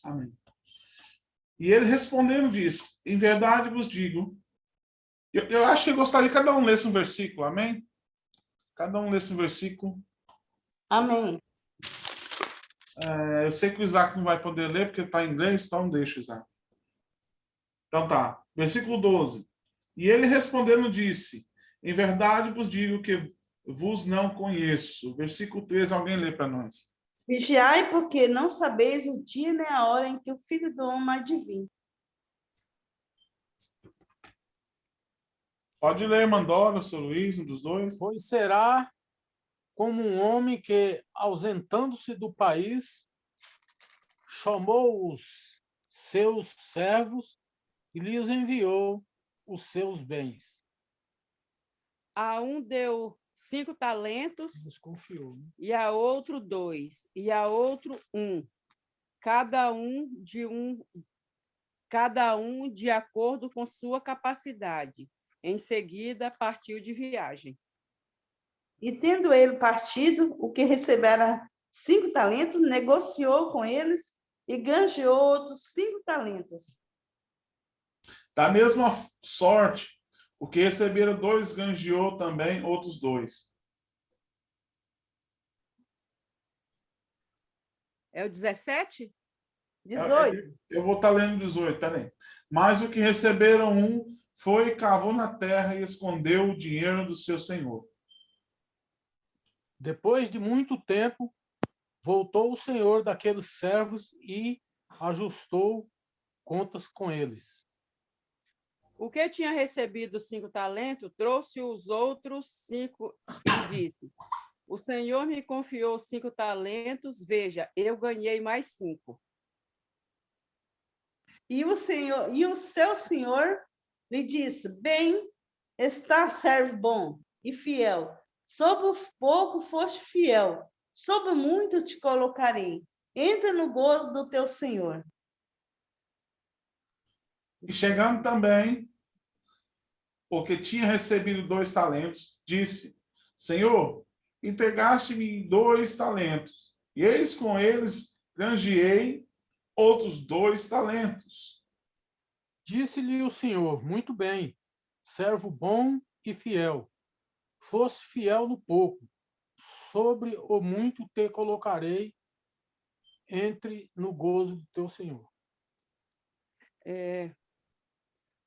Amém. E ele respondendo disse, em verdade vos digo, eu acho que eu gostaria que cada um lesse um versículo, amém? Cada um lesse um versículo. Amém. Eu sei que o Isaac não vai poder ler porque está em inglês, então deixa o Isaac. Então tá, versículo 12. E ele respondendo disse, em verdade vos digo que vos não conheço. Versículo 13, alguém lê para nós. Vigiai, porque não sabeis o dia nem a hora em que o Filho do Homem há de vir. Pode ler, Mandora, seu Luiz, um dos dois. Pois será como um homem que, ausentando-se do país, chamou os seus servos e lhes enviou os seus bens. A um deu 5 talentos, Desconfiou, né? e a outro 2, e a outro 1, cada um de acordo com sua capacidade. Em seguida, partiu de viagem. E tendo ele partido, o que recebera 5 talentos, negociou com eles e ganhou outros 5 talentos. Da mesma sorte, o que receberam 2 ganhou também outros 2. É o 17? 18. Eu vou estar lendo 18, peraí. Mas o que receberam um foi, cavou na terra e escondeu o dinheiro do seu senhor. Depois de muito tempo, voltou o senhor daqueles servos e ajustou contas com eles. O que tinha recebido 5 talentos, trouxe os outros 5 e disse, o Senhor me confiou 5 talentos, veja, eu ganhei mais 5. E o seu senhor lhe disse: bem, está servo bom e fiel. Sobre o pouco foste fiel, sobre muito te colocarei. Entra no gozo do teu senhor. E chegando também, o que tinha recebido 2 talentos, disse, Senhor, entregaste-me 2 talentos, e eis com eles granjeei outros 2 talentos. Disse-lhe o senhor, muito bem, servo bom e fiel. Fosse fiel no pouco, sobre o muito te colocarei, entre no gozo do teu senhor.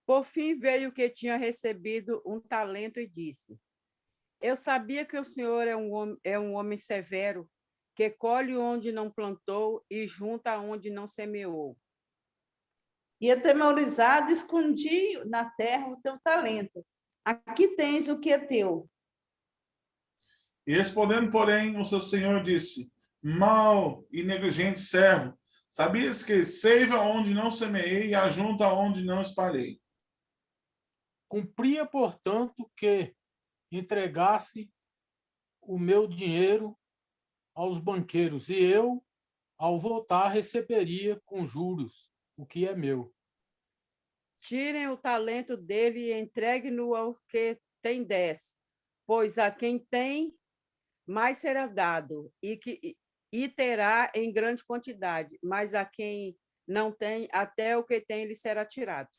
Por fim veio o que tinha recebido 1 talento e disse, eu sabia que o Senhor é um homem severo, que colhe onde não plantou e junta onde não semeou. E atemorizado, escondi na terra o teu talento. Aqui tens o que é teu. E respondendo, porém, o seu senhor disse, mau e negligente servo, sabias que seiva onde não semeei e ajunta onde não espalhei. Cumpria, portanto, que entregasse o meu dinheiro aos banqueiros, e eu, ao voltar, receberia com juros o que é meu. Tirem o talento dele e entregue-no ao que tem 10, pois a quem tem, mais será dado, e terá em grande quantidade, mas a quem não tem, até o que tem lhe será tirado.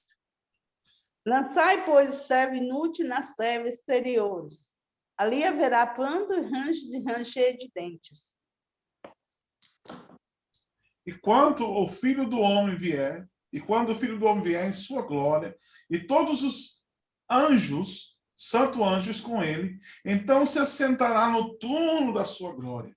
Lançai, pois, o servo inútil nas trevas exteriores. Ali haverá pranto e ranger de dentes. E quando o Filho do Homem vier, e quando o Filho do Homem vier em sua glória, e todos os anjos, santo anjos com ele, então se assentará no trono da sua glória.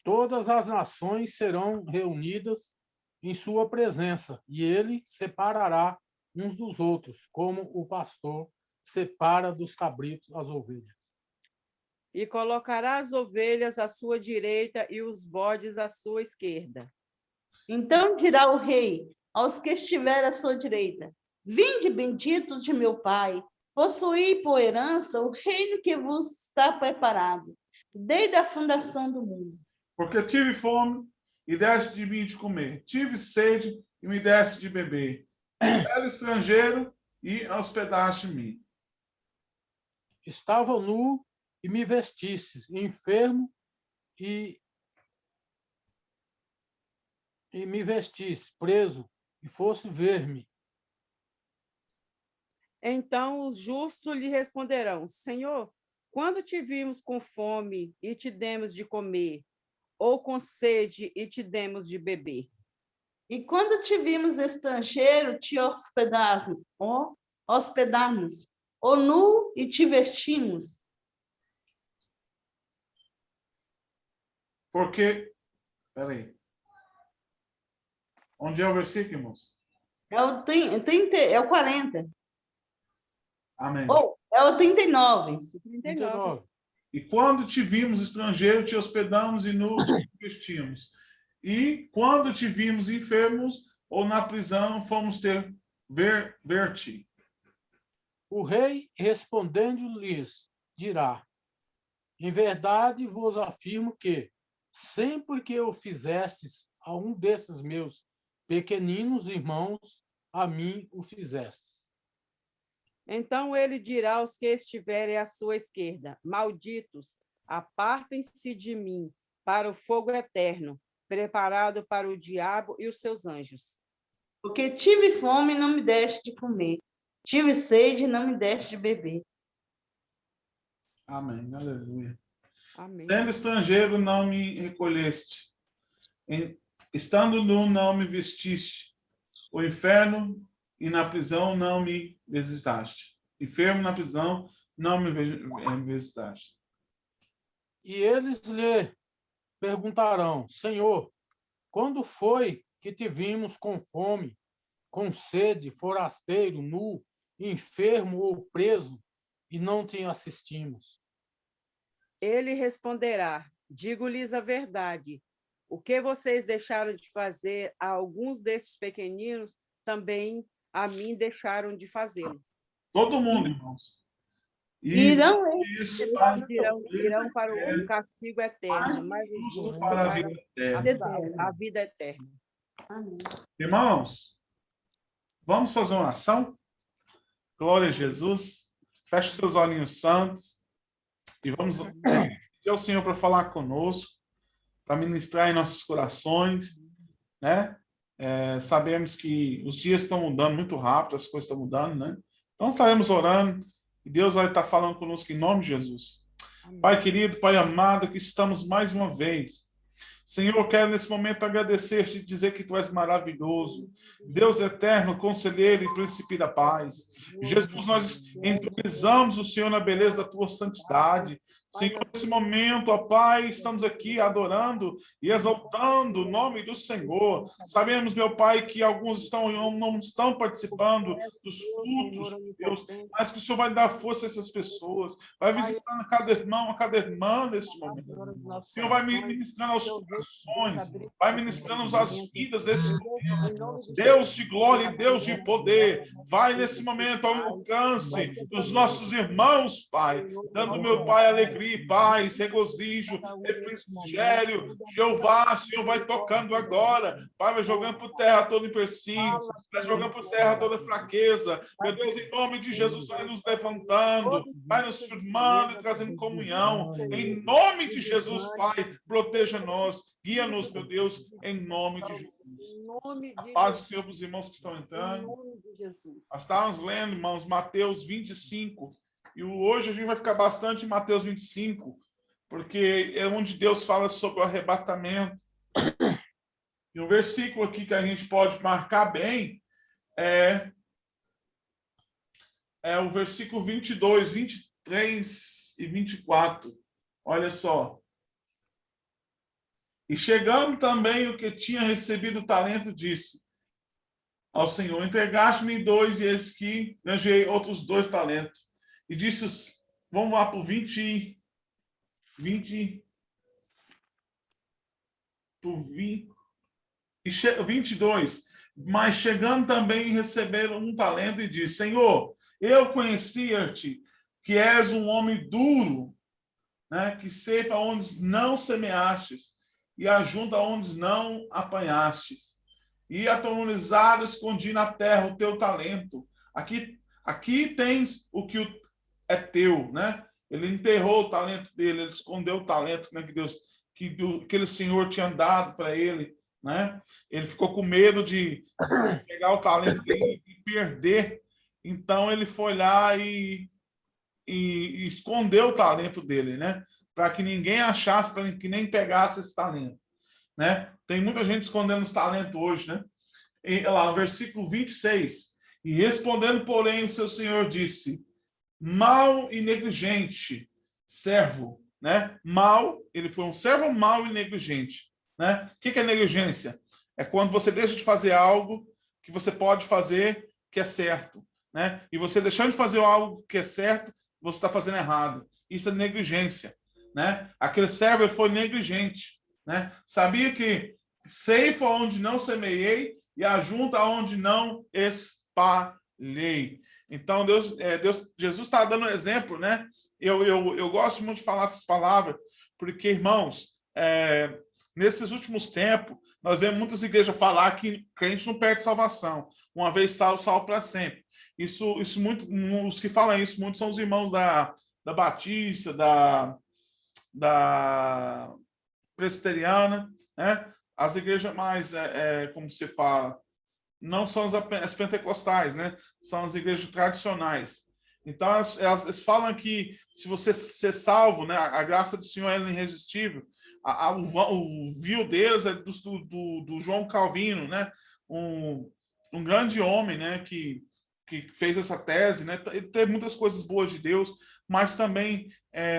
Todas as nações serão reunidas em sua presença, e ele separará uns dos outros, como o pastor separa dos cabritos as ovelhas. E colocará as ovelhas à sua direita e os bodes à sua esquerda. Então dirá o rei aos que estiverem à sua direita: vinde, benditos de meu Pai, possuí por herança o reino que vos está preparado, desde a fundação do mundo. Porque tive fome e deste de mim de comer, tive sede e me deste de beber, era estrangeiro e hospedaste-me. Estava nu e me vestistes, enfermo e e me vestisse preso e fosse ver-me. Então os justos lhe responderão: Senhor, quando te vimos com fome e te demos de comer, ou com sede e te demos de beber? E quando te vimos estrangeiro, te hospedamos, ou nu e te vestimos. Porque, peraí, onde é o versículo, irmãos? É o 30, é o 40. Amém. Ou é o 39. 39. E quando te vimos estrangeiro, te hospedamos e nu te vestimos. E quando te vimos enfermos ou na prisão, fomos ver-te. O rei, respondendo-lhes, dirá: Em verdade vos afirmo que, sempre que o fizestes a um desses meus pequeninos irmãos, a mim o fizestes. Então ele dirá aos que estiverem à sua esquerda: Malditos, apartem-se de mim para o fogo eterno, preparado para o diabo e os seus anjos. Porque tive fome e não me deste de comer. Tive sede e não me deste de beber. Amém. Aleluia. Amém. Sendo estrangeiro, não me recolheste. Estando nu, não me vestiste. O inferno e na prisão não me visitaste. Enfermo na prisão não me visitaste. E eles lhe perguntarão: Senhor, quando foi que te vimos com fome, com sede, forasteiro, nu, enfermo ou preso, e não te assistimos? Ele responderá: Digo-lhes a verdade. O que vocês deixaram de fazer a alguns desses pequeninos, também a mim deixaram de fazê-lo. Todo mundo, irmãos. E irão isso eles para Irão para o castigo eterno, mas os justo justos para a para vida eterna. a vida eterna. Amém. Irmãos, vamos fazer uma oração? Glória a Jesus. Feche seus olhinhos santos e vamos pedir ao Senhor para falar conosco, para ministrar em nossos corações, né? Sabemos que os dias estão mudando muito rápido, as coisas estão mudando, né? Então estaremos orando e Deus vai estar falando conosco em nome de Jesus. Pai querido, Pai amado, que estamos mais uma vez. Senhor, eu quero nesse momento agradecer-te e dizer que tu és maravilhoso. Deus eterno, conselheiro e príncipe da paz. Jesus, nós entronizamos o Senhor na beleza da tua santidade. Senhor, nesse momento, ó Pai, estamos aqui adorando e exaltando o nome do Senhor. Sabemos, meu Pai, que alguns não estão participando dos cultos, Deus, mas que o Senhor vai dar força a essas pessoas, vai visitando cada irmão, a cada irmã nesse momento. O Senhor vai ministrando aos corações, vai ministrando as vidas desse momento. Deus de glória e Deus de poder, vai nesse momento ao alcance dos nossos irmãos, Pai, dando, meu Pai, alegria e paz, regozijo, refrigério. Jeová, Senhor, vai tocando agora, Pai, vai jogando por terra todo empecilho, vai jogando por terra toda fraqueza. Meu Deus, em nome de Jesus, vai nos levantando, vai nos firmando e trazendo comunhão. Em nome de Jesus, Pai, proteja-nos, guia-nos, meu Deus, em nome de Jesus. A paz do Senhor para os irmãos que estão entrando. Nós estávamos lendo, irmãos, Mateus 25. E hoje a gente vai ficar bastante em Mateus 25, porque é onde Deus fala sobre o arrebatamento. E um versículo aqui que a gente pode marcar bem é o versículo 22, 23 e 24. Olha só. E chegando também o que tinha recebido o talento, disse ao Senhor: entregaste-me 2, e eis que ganhei outros 2 talentos. E disse, vamos lá para o 22. Mas chegando também receberam um talento e disse: Senhor, eu conhecia-te, que és um homem duro, né, que ceifa onde não semeastes e ajunta onde não apanhastes. E atonizado escondi na terra o teu talento. Aqui tens o que é teu, né? Ele enterrou o talento dele, ele escondeu o talento, né, que aquele Senhor tinha dado para ele. né? Ele ficou com medo de pegar o talento dele e perder. Então ele foi lá e escondeu o talento dele, né? Para que ninguém achasse, para que nem pegasse esse talento, né? Tem muita gente escondendo os talentos hoje, né? E lá, versículo 26. E respondendo, porém, o seu senhor disse: mau e negligente servo, né? Mal, ele foi um servo mau e negligente, né? O que é negligência? É quando você deixa de fazer algo que você pode fazer que é certo, né? E você deixando de fazer algo que é certo, você está fazendo errado. Isso é negligência, né? Aquele servo ele foi negligente, né? Sabia que ceifa onde não semeei e ajunta onde não espalhei. Então, Jesus está dando um exemplo, né? Eu gosto muito de falar essas palavras, porque, irmãos, nesses últimos tempos, nós vemos muitas igrejas falar que crente não perde salvação. Uma vez salvo, salvo para sempre. Isso muito, os que falam isso muito são os irmãos da Batista, da Presbiteriana, né? As igrejas mais, como se fala, não são as pentecostais, né? São as igrejas tradicionais. Então, elas falam que se você ser salvo, né? A graça do Senhor é irresistível. O view deles é do João Calvino, né? Um grande homem, né? Que fez essa tese, né? Ele teve muitas coisas boas de Deus, mas também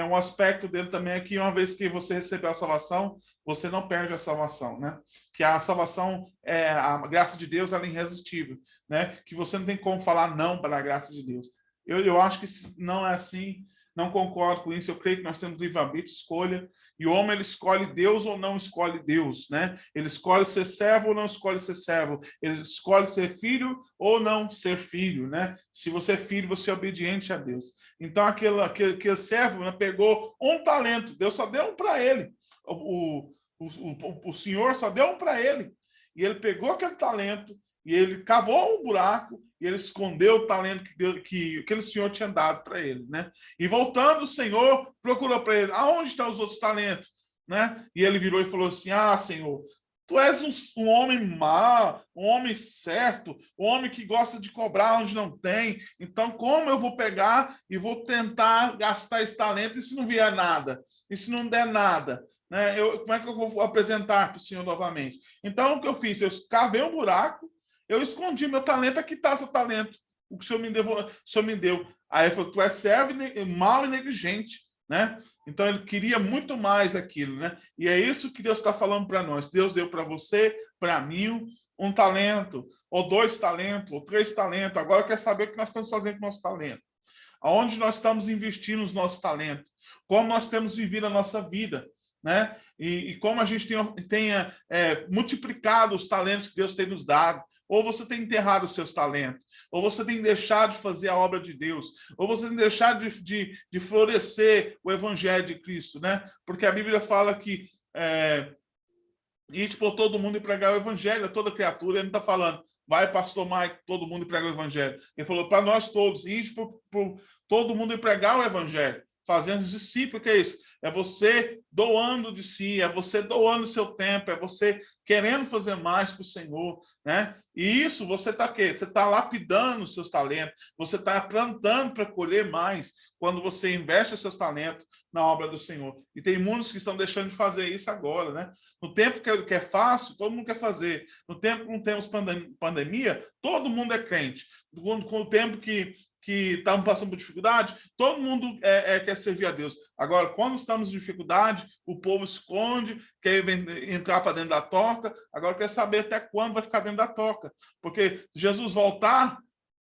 um aspecto dele também é que uma vez que você recebeu a salvação, você não perde a salvação, né? Que a salvação, a graça de Deus, ela é irresistível, né? Que você não tem como falar não para a graça de Deus. Eu acho que não é assim, não concordo com isso. Eu creio que nós temos livre-arbítrio, escolha, e o homem ele escolhe Deus ou não escolhe Deus, né? Ele escolhe ser servo ou não escolhe ser servo. Ele escolhe ser filho ou não ser filho, né? Se você é filho, você é obediente a Deus. Então, aquele servo, né, pegou um talento, Deus só deu um para ele. O Senhor só deu um para ele. E ele pegou aquele talento e ele cavou um buraco e ele escondeu o talento que aquele Senhor tinha dado para ele, né? E voltando, o Senhor procurou para ele: aonde estão os outros talentos, né? E ele virou e falou assim: ah, Senhor, tu és um homem mau, um homem certo, um homem que gosta de cobrar onde não tem. Então, como eu vou pegar e vou tentar gastar esse talento e se não vier nada? E se não der nada? Né? Como é que eu vou apresentar para o Senhor novamente? Então, o que eu fiz? Eu cavei um buraco, eu escondi meu talento, aqui está seu talento, o que o Senhor me deu. Aí ele falou: tu és servo mau e negligente, né? Então ele queria muito mais aquilo, né? E é isso que Deus está falando para nós. Deus deu para você, para mim, um talento, ou 2 talentos, ou 3 talentos. Agora eu quero saber o que nós estamos fazendo com o nosso talento. Aonde nós estamos investindo os nossos talentos. Como nós temos vivido a nossa vida, né? E como a gente tenha multiplicado os talentos que Deus tem nos dado. Ou você tem enterrado os seus talentos, ou você tem deixado de fazer a obra de Deus, ou você tem deixado de florescer o evangelho de Cristo, né? Porque a Bíblia fala que ide por todo mundo e pregar o evangelho a toda criatura. Ele não está falando, vai, pastor Mike, todo mundo e prega o evangelho. Ele falou para nós todos, ide por todo mundo e pregar o evangelho, fazendo discípulos. O que é isso? É você doando de si, é você doando o seu tempo, é você querendo fazer mais para o Senhor, né? E isso você está o quê? Você está lapidando os seus talentos, você está plantando para colher mais quando você investe os seus talentos na obra do Senhor. E tem muitos que estão deixando de fazer isso agora, né? No tempo que é fácil, todo mundo quer fazer. No tempo que não temos pandemia, todo mundo é crente. Com o tempo que estavam passando por dificuldade, todo mundo quer servir a Deus. Agora, quando estamos em dificuldade, o povo esconde, quer entrar para dentro da toca, agora quer saber até quando vai ficar dentro da toca. Porque se Jesus voltar,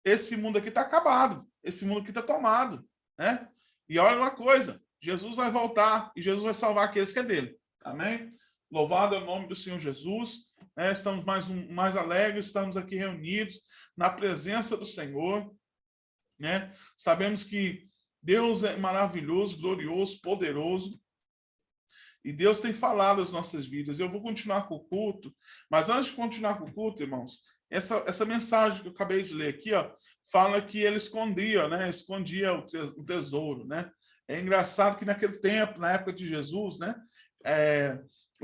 esse mundo aqui está acabado, esse mundo aqui está tomado, né? E olha uma coisa, Jesus vai voltar e Jesus vai salvar aqueles que é dele. Amém? Louvado é o nome do Senhor Jesus. Né? Estamos mais alegres, estamos aqui reunidos na presença do Senhor. Né? Sabemos que Deus é maravilhoso, glorioso, poderoso, e Deus tem falado as nossas vidas. Eu vou continuar com o culto, mas antes de continuar com o culto, irmãos, essa mensagem que eu acabei de ler aqui, ó, fala que ele escondia, né? Escondia o tesouro, né? É engraçado que naquele tempo, na época de Jesus, né?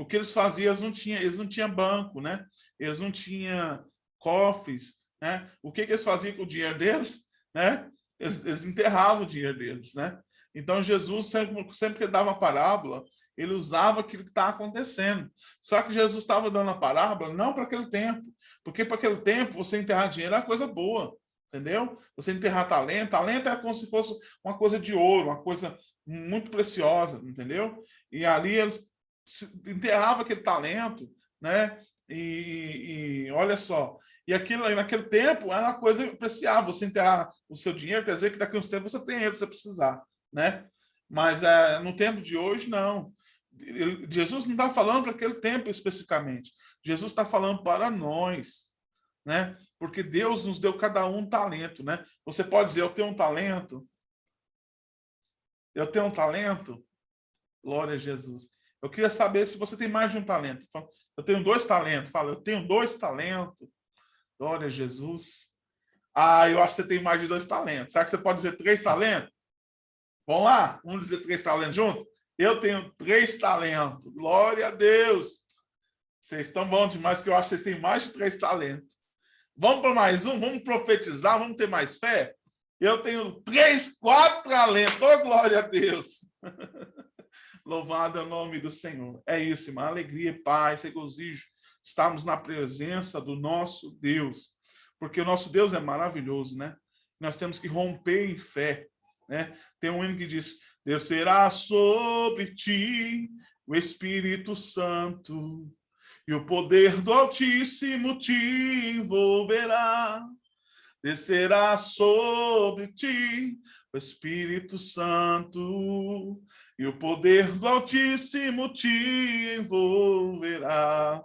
o que eles faziam, eles não tinham banco, né? Eles não tinham cofres, né? O que eles faziam com o dinheiro deles, né? Eles enterravam o dinheiro deles, né? Então Jesus sempre que ele dava uma parábola, ele usava aquilo que estava acontecendo. Só que Jesus estava dando a parábola não para aquele tempo, porque para aquele tempo você enterrar dinheiro era coisa boa, entendeu? Você enterrar talento era como se fosse uma coisa de ouro, uma coisa muito preciosa, entendeu? E ali eles enterravam aquele talento, né? E olha só, e aquilo naquele tempo era uma coisa apreciável. Você enterrar o seu dinheiro, quer dizer que daqui a uns tempos você tem ele se você precisar, né? Mas no tempo de hoje, não. Jesus não está falando para aquele tempo especificamente. Jesus está falando para nós, né? Porque Deus nos deu cada um talento, né? Você pode dizer, eu tenho um talento. Eu tenho um talento. Glória a Jesus. Eu queria saber se você tem mais de um talento. Eu tenho 2 talentos. Fala, eu tenho 2 talentos. Glória a Jesus. Ah, eu acho que você tem mais de 2 talentos. Será que você pode dizer 3 talentos? Vamos lá? Vamos dizer 3 talentos junto? Eu tenho 3 talentos. Glória a Deus. Vocês estão bons demais que eu acho que vocês têm mais de 3 talentos. Vamos para mais um? Vamos profetizar? Vamos ter mais fé? Eu tenho 3, 4 talentos. Oh, glória a Deus. Louvado é o nome do Senhor. É isso, irmã. Alegria, paz, regozijo. Estamos na presença do nosso Deus. Porque o nosso Deus é maravilhoso, né? Nós temos que romper em fé, né? Tem um hino que diz, descerá sobre ti o Espírito Santo e o poder do Altíssimo te envolverá. Descerá sobre ti o Espírito Santo e o poder do Altíssimo te envolverá.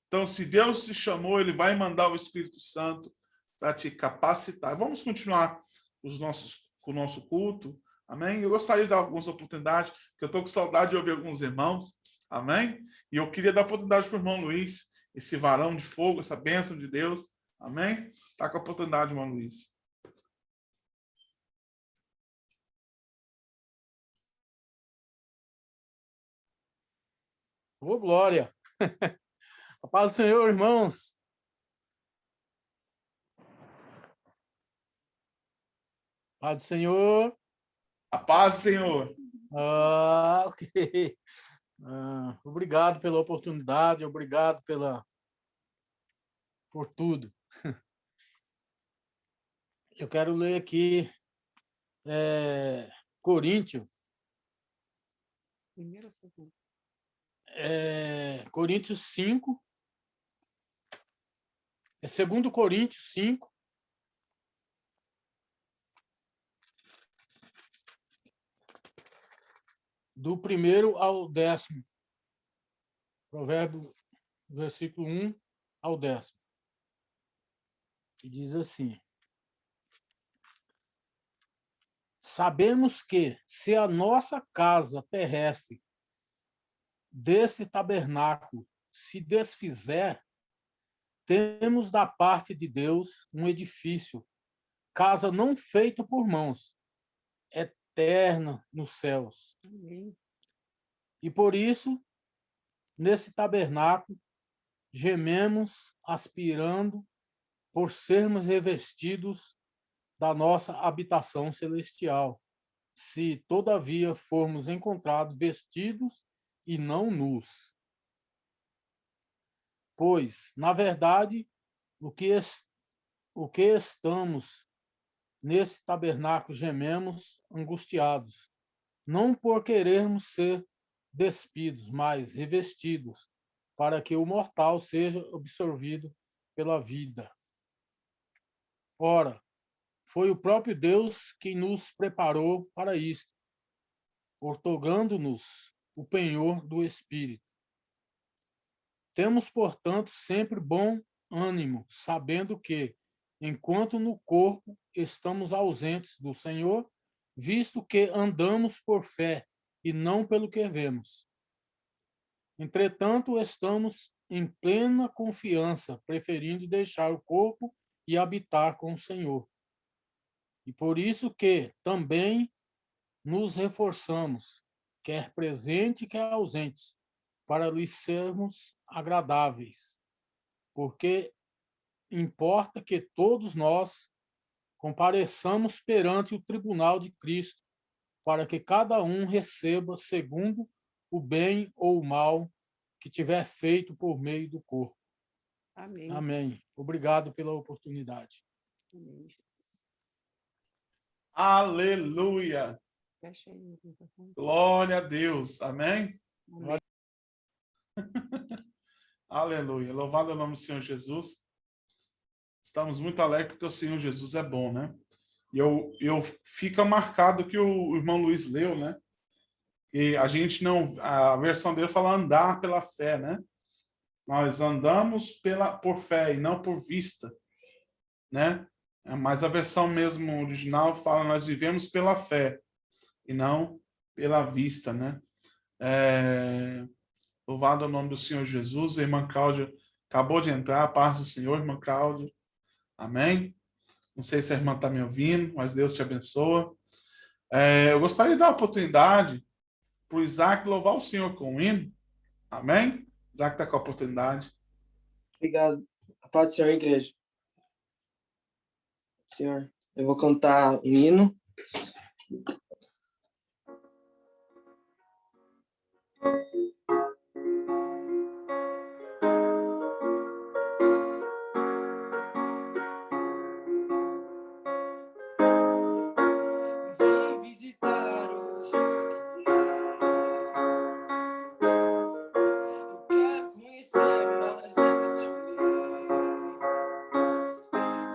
Então, se Deus te chamou, ele vai mandar o Espírito Santo para te capacitar. Vamos continuar com o nosso culto. Amém? Eu gostaria de dar algumas oportunidades, porque eu estou com saudade de ouvir alguns irmãos. Amém? E eu queria dar oportunidade para o irmão Luiz, esse varão de fogo, essa bênção de Deus. Amém? Está com a oportunidade, irmão Luiz. Ô, glória! A paz do Senhor, irmãos. Paz do Senhor. A paz do Senhor. Ok. Obrigado pela oportunidade, obrigado por tudo. Eu quero ler aqui Coríntios. Coríntios 5. É 2 Coríntios 5. Do 1º ao 10º. Provérbio, versículo 1 ao 10º. Que diz assim: sabemos que, se a nossa casa terrestre deste tabernáculo se desfizer, temos da parte de Deus um edifício, casa não feita por mãos, eterna nos céus. Amém. E por isso, nesse tabernáculo, gememos aspirando por sermos revestidos da nossa habitação celestial, se todavia formos encontrados vestidos e não nus. Pois, na verdade, o que estamos nesse tabernáculo gememos angustiados, não por querermos ser despidos, mas revestidos, para que o mortal seja absorvido pela vida. Ora, foi o próprio Deus quem nos preparou para isto, outorgando-nos o penhor do Espírito. Temos, portanto, sempre bom ânimo, sabendo que, enquanto no corpo estamos ausentes do Senhor, visto que andamos por fé e não pelo que vemos. Entretanto, estamos em plena confiança, preferindo deixar o corpo e habitar com o Senhor. E por isso que também nos reforçamos, quer presente, quer ausentes, para lhe sermos agradáveis, porque importa que todos nós compareçamos perante o tribunal de Cristo, para que cada um receba segundo o bem ou o mal que tiver feito por meio do corpo. Amém. Amém. Obrigado pela oportunidade. Amém, Jesus. Aleluia. Fecha aí o microfone. Glória a Deus. Amém? Amém. Aleluia. Louvado é o nome do Senhor Jesus. Estamos muito alegres porque o Senhor Jesus é bom, né? E eu fica marcado que o irmão Luiz leu, né? E a gente não, a versão dele fala andar pela fé, né? Nós andamos por fé e não por vista, né? Mas a versão mesmo original fala nós vivemos pela fé e não pela vista, né? Louvado é o nome do Senhor Jesus. A irmã Cláudia acabou de entrar, a paz do Senhor, irmã Cláudia. Amém? Não sei se a irmã está me ouvindo, mas Deus te abençoa. Eu gostaria de dar a oportunidade para o Isaac louvar o Senhor com o hino. Amém? Isaac está com a oportunidade. Obrigado. A paz do Senhor, igreja. Senhor, eu vou cantar um hino. Vem visitar hoje aqui. Eu quero conhecer mais de ti. Espírito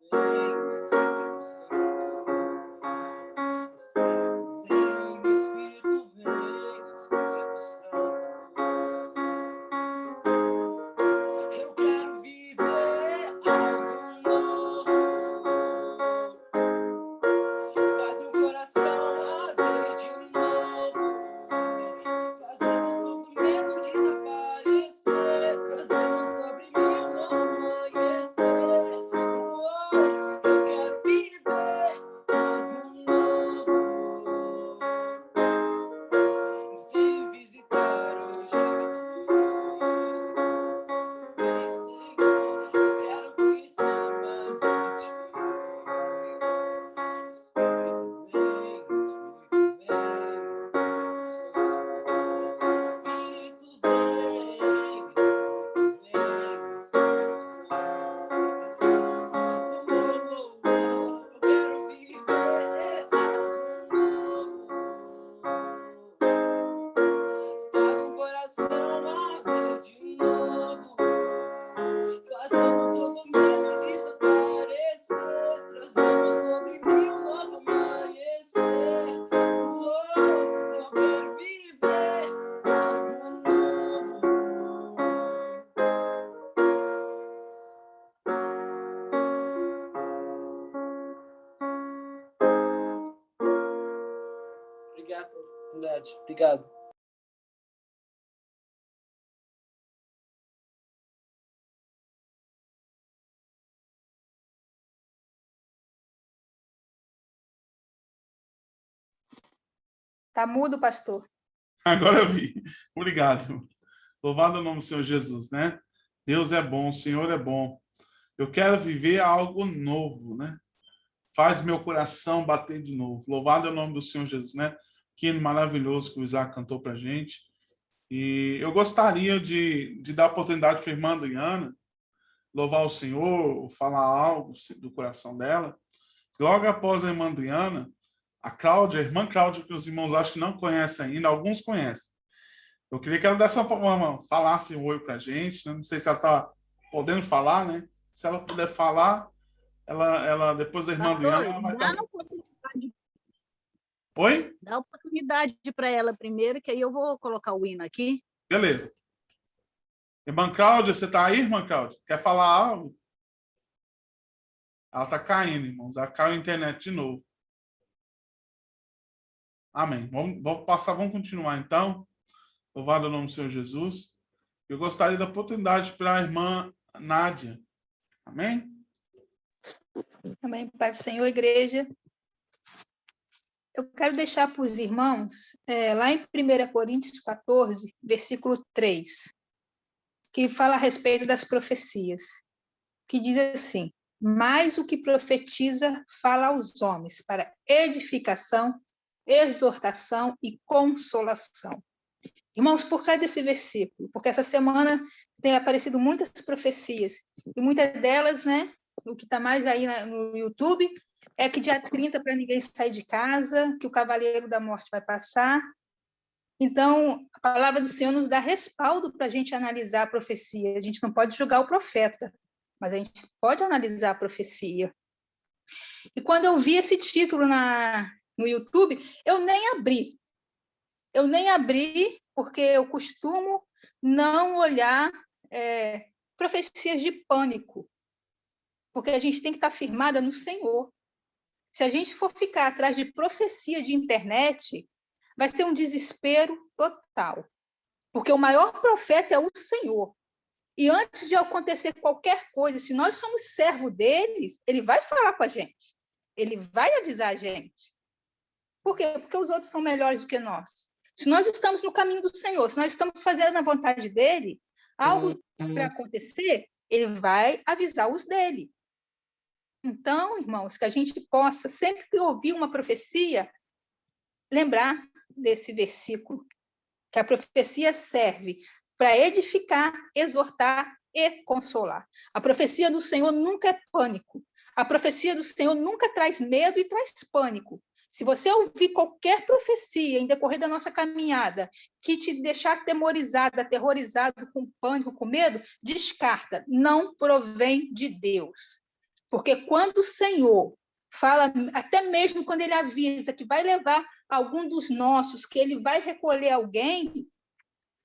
vem, Espírito Santo. Espírito vem, Espírito Santo. Eu quero viver algo novo. Faz meu coração arder de novo. Fazendo todo medo desaparecer. Trazendo sobre mim um novo amanhecer. Eu quero viver algo novo. Vem visitar hoje aqui. Vem, Senhor, eu quero conhecer mais de ti. Espírito vem, Espírito Santo. Espírito vem, Espírito Santo. Eu quero viver algo novo. Faz um coração arder de novo. Fazendo todo medo desaparecer. Trazendo sobre mim um novo amanhecer. Eu quero viver algo novo. Obrigado pela oportunidade. Obrigado. Tá mudo, pastor? Agora eu vi. Obrigado. Louvado é o nome do Senhor Jesus, né? Deus é bom, o Senhor é bom. Eu quero viver algo novo, né? Faz meu coração bater de novo. Louvado é o nome do Senhor Jesus, né? Que hino maravilhoso que o Isaac cantou pra gente. E eu gostaria de dar oportunidade para a irmã Adriana louvar o Senhor, falar algo do coração dela. Logo após a irmã Adriana, a Cláudia, a irmã Cláudia, que os irmãos acho que não conhecem ainda, alguns conhecem. Eu queria que ela dessa forma falasse um oi para a gente. Não sei se ela está podendo falar, né? Se ela puder falar, ela depois da irmã Pastor, Adriana, ela vai estar... oportunidade, Oi? dá oportunidade para ela primeiro, que aí eu vou colocar o hino aqui. Beleza. Irmã Cláudia, você está aí, irmã Cláudia? Quer falar algo? Ela está caindo, irmãos. Ela caiu a internet de novo. Amém. Vamos continuar, então. Louvado o nome do Senhor Jesus. Eu gostaria da oportunidade para a irmã Nádia. Amém? Amém. Pai do Senhor, igreja. Eu quero deixar para os irmãos, lá em 1 Coríntios 14, versículo 3, que fala a respeito das profecias, que diz assim: mas o que profetiza fala aos homens para edificação, exortação e consolação. Irmãos, por causa desse versículo, porque essa semana tem aparecido muitas profecias, e muitas delas, né, o que está mais aí no YouTube, é que dia 30 para ninguém sair de casa, que o cavaleiro da morte vai passar. Então, a palavra do Senhor nos dá respaldo para a gente analisar a profecia. A gente não pode julgar o profeta, mas a gente pode analisar a profecia. E quando eu vi esse título no YouTube, eu nem abri. Eu nem abri, porque eu costumo não olhar profecias de pânico, porque a gente tem que estar firmada no Senhor. Se a gente for ficar atrás de profecia de internet, vai ser um desespero total, porque o maior profeta é o Senhor. E antes de acontecer qualquer coisa, se nós somos servo deles, ele vai falar com a gente, ele vai avisar a gente. Por quê? Porque os outros são melhores do que nós. Se nós estamos no caminho do Senhor, se nós estamos fazendo a vontade dele, algo para acontecer, ele vai avisar os dele. Então, irmãos, que a gente possa, sempre que ouvir uma profecia, lembrar desse versículo, que a profecia serve para edificar, exortar e consolar. A profecia do Senhor nunca é pânico. A profecia do Senhor nunca traz medo e traz pânico. Se você ouvir qualquer profecia em decorrer da nossa caminhada que te deixar atemorizado, aterrorizado, com pânico, com medo, descarta. Não provém de Deus. Porque quando o Senhor fala, até mesmo quando ele avisa que vai levar algum dos nossos, que ele vai recolher alguém,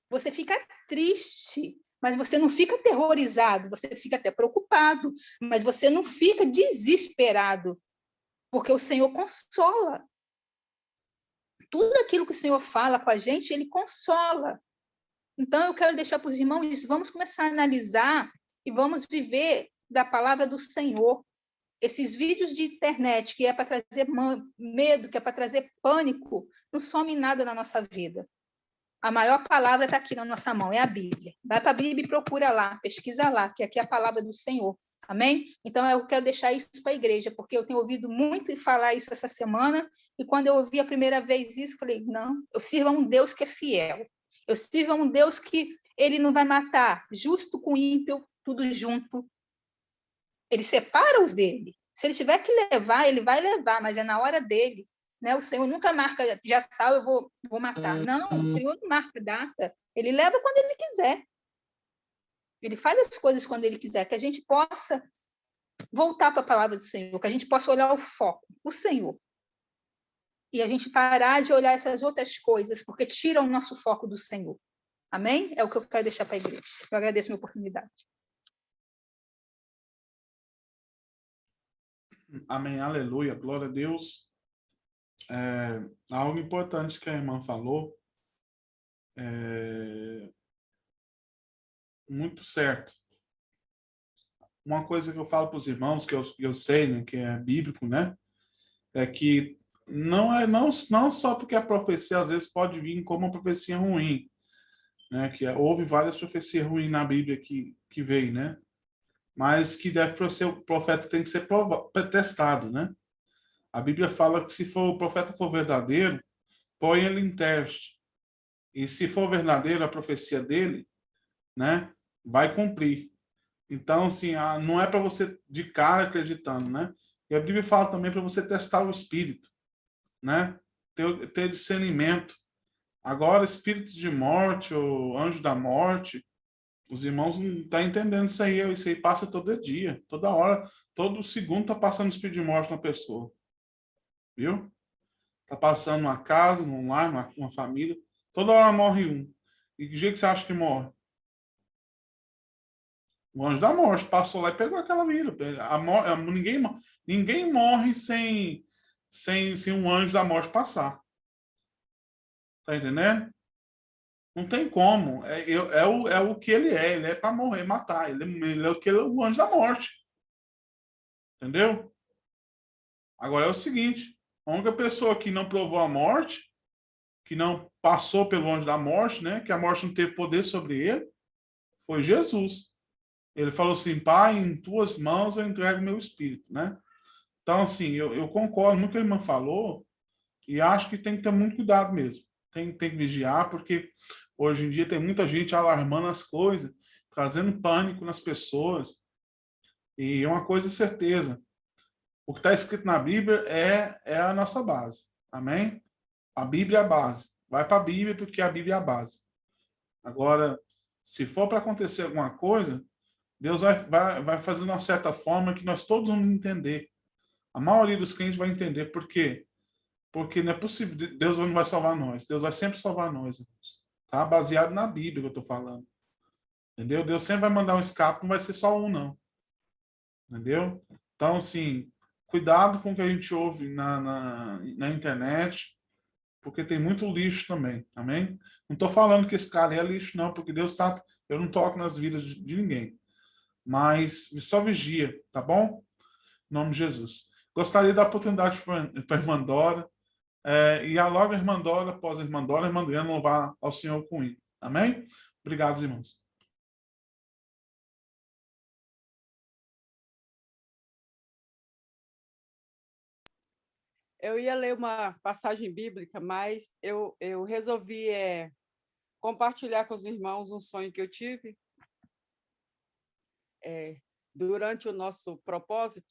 você fica triste, mas você não fica aterrorizado, você fica até preocupado, mas você não fica desesperado, porque o Senhor consola. Tudo aquilo que o Senhor fala com a gente, ele consola. Então, eu quero deixar para os irmãos isso. Vamos começar a analisar e vamos viver da palavra do Senhor. Esses vídeos de internet que é para trazer medo, que é para trazer pânico, não some nada na nossa vida. A maior palavra está aqui na nossa mão, é a Bíblia. Vai para a Bíblia e procura lá, pesquisa lá, que aqui é a palavra do Senhor. Amém? Então, eu quero deixar isso para a igreja, porque eu tenho ouvido muito falar isso essa semana, e quando eu ouvi a primeira vez isso, falei, não, eu sirvo a um Deus que é fiel. Eu sirvo a um Deus que ele não vai matar justo com ímpio, tudo junto. Ele separa os dele. Se ele tiver que levar, ele vai levar, mas é na hora dele. Né? O Senhor nunca marca, já tal, eu vou matar. Não, o Senhor não marca data. Ele leva quando ele quiser. Ele faz as coisas quando ele quiser, que a gente possa voltar para a palavra do Senhor, que a gente possa olhar o foco, o Senhor. E a gente parar de olhar essas outras coisas, porque tiram o nosso foco do Senhor. Amém? É o que eu quero deixar para a igreja. Eu agradeço a minha oportunidade. Amém, aleluia, glória a Deus. Algo importante que a irmã falou, muito certo. Uma coisa que eu falo para os irmãos, que eu sei, né, que é bíblico, né, é que não só porque a profecia às vezes pode vir como uma profecia ruim, né, que houve várias profecias ruins na Bíblia que veio, né, mas que deve ser, o profeta tem que ser testado, né. A Bíblia fala que se o profeta for verdadeiro, põe ele em teste. E se for verdadeiro a profecia dele, né, vai cumprir. Então, assim, não é para você de cara acreditando, né? E a Bíblia fala também para você testar o espírito, né? Ter discernimento. Agora, espírito de morte ou anjo da morte, os irmãos não estão entendendo isso aí. Isso aí passa todo dia, toda hora, todo segundo está passando espírito de morte na pessoa. Viu? Está passando numa casa, num lar, numa família. Toda hora morre um. E que jeito que você acha que morre? O anjo da morte passou lá e pegou aquela vida. Ninguém morre sem um anjo da morte passar. Tá entendendo? Não tem como. É o que ele é. Ele é para morrer, matar. Ele é o anjo da morte. Entendeu? Agora é o seguinte. A única pessoa que não provou a morte, que não passou pelo anjo da morte, né? Que a morte não teve poder sobre ele, foi Jesus. Ele falou assim, Pai, em tuas mãos eu entrego meu espírito, né? Então, assim, eu concordo muito com o que a irmã falou e acho que tem que ter muito cuidado mesmo. Tem que vigiar, porque hoje em dia tem muita gente alarmando as coisas, trazendo pânico nas pessoas. E uma coisa é certeza, o que está escrito na Bíblia é a nossa base. Amém? A Bíblia é a base. Vai para a Bíblia porque a Bíblia é a base. Agora, se for para acontecer alguma coisa, Deus vai fazer de uma certa forma que nós todos vamos entender. A maioria dos crentes vai entender por quê. Porque não é possível, Deus não vai salvar nós. Deus vai sempre salvar nós, irmãos. Tá? Baseado na Bíblia que eu estou falando. Entendeu? Deus sempre vai mandar um escape, não vai ser só um, não. Entendeu? Então, assim, cuidado com o que a gente ouve na internet, porque tem muito lixo também, amém? Não estou falando que esse cara é lixo, não, porque Deus sabe, eu não toco nas vidas de ninguém. Mas só vigia, tá bom? Em nome de Jesus. Gostaria da oportunidade para a irmã Dora, e a logo a irmã Dora, após a irmã Adriana louvar ao Senhor com ele. Amém? Obrigado, irmãos. Eu ia ler uma passagem bíblica, mas eu resolvi compartilhar com os irmãos um sonho que eu tive durante o nosso propósito.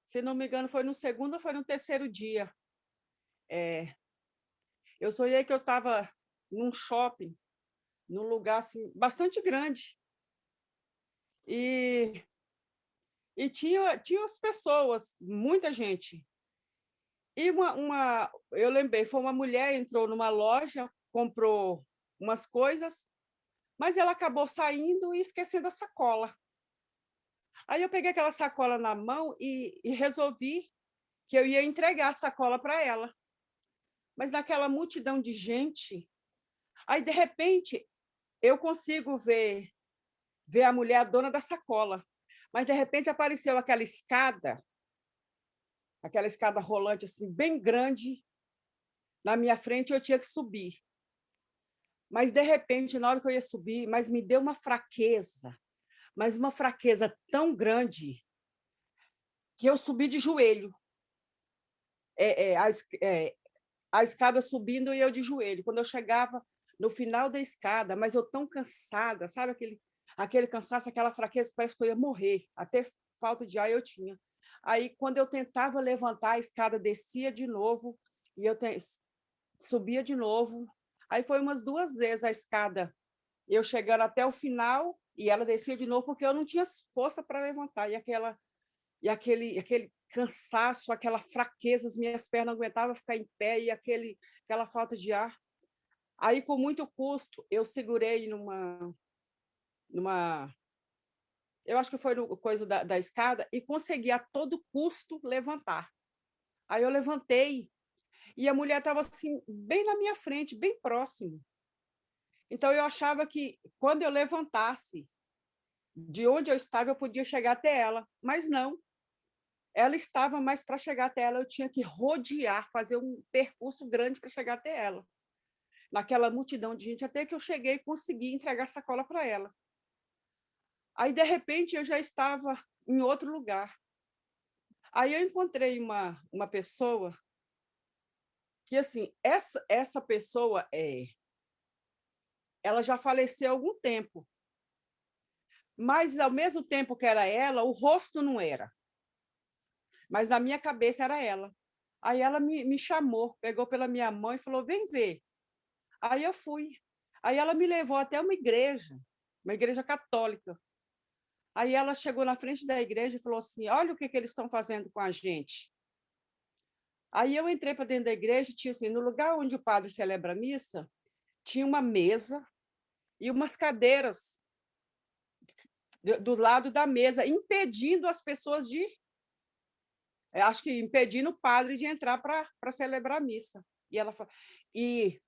Se não me engano, foi no segundo ou foi no terceiro dia. Eu sonhei que eu estava num shopping, num lugar assim, bastante grande. E tinha as pessoas, muita gente. E eu lembrei, foi uma mulher, entrou numa loja, comprou umas coisas, mas ela acabou saindo e esquecendo a sacola. Aí eu peguei aquela sacola na mão e resolvi que eu ia entregar a sacola para ela. Mas naquela multidão de gente, aí, de repente, eu consigo ver a mulher, a dona da sacola, mas, de repente, apareceu aquela escada rolante, assim, bem grande, na minha frente, e eu tinha que subir. Mas, de repente, na hora que eu ia subir, mas me deu uma fraqueza, mas uma fraqueza tão grande que eu subi de joelho. A escada subindo e eu de joelho. Quando eu chegava no final da escada, mas eu tão cansada, sabe aquele cansaço, aquela fraqueza, parece que eu ia morrer, até falta de ar eu tinha. Aí, quando eu tentava levantar, a escada descia de novo e eu subia de novo. Aí foi umas 2 vezes a escada, eu chegando até o final e ela descia de novo porque eu não tinha força para levantar. E aquele cansaço, aquela fraqueza, as minhas pernas não aguentavam ficar em pé e aquela falta de ar. Aí, com muito custo, eu segurei eu acho que foi no coisa da escada, e consegui a todo custo levantar. Aí eu levantei e a mulher estava assim, bem na minha frente, bem próximo. Então, eu achava que quando eu levantasse, de onde eu estava, eu podia chegar até ela, mas não. Ela estava, mas para chegar até ela, eu tinha que rodear, fazer um percurso grande para chegar até ela. Naquela multidão de gente, até que eu cheguei e consegui entregar a sacola para ela. Aí, de repente, eu já estava em outro lugar. Aí eu encontrei uma pessoa que, assim, essa pessoa ela já faleceu há algum tempo, mas, ao mesmo tempo que era ela, o rosto não era. Mas na minha cabeça era ela. Aí ela me chamou, pegou pela minha mão e falou, vem ver. Aí eu fui. Aí ela me levou até uma igreja católica. Aí ela chegou na frente da igreja e falou assim, olha o que eles estão fazendo com a gente. Aí eu entrei para dentro da igreja, tinha assim, no lugar onde o padre celebra a missa, tinha uma mesa e umas cadeiras do lado da mesa, impedindo as pessoas de... acho que impedindo o padre de entrar para celebrar a missa. E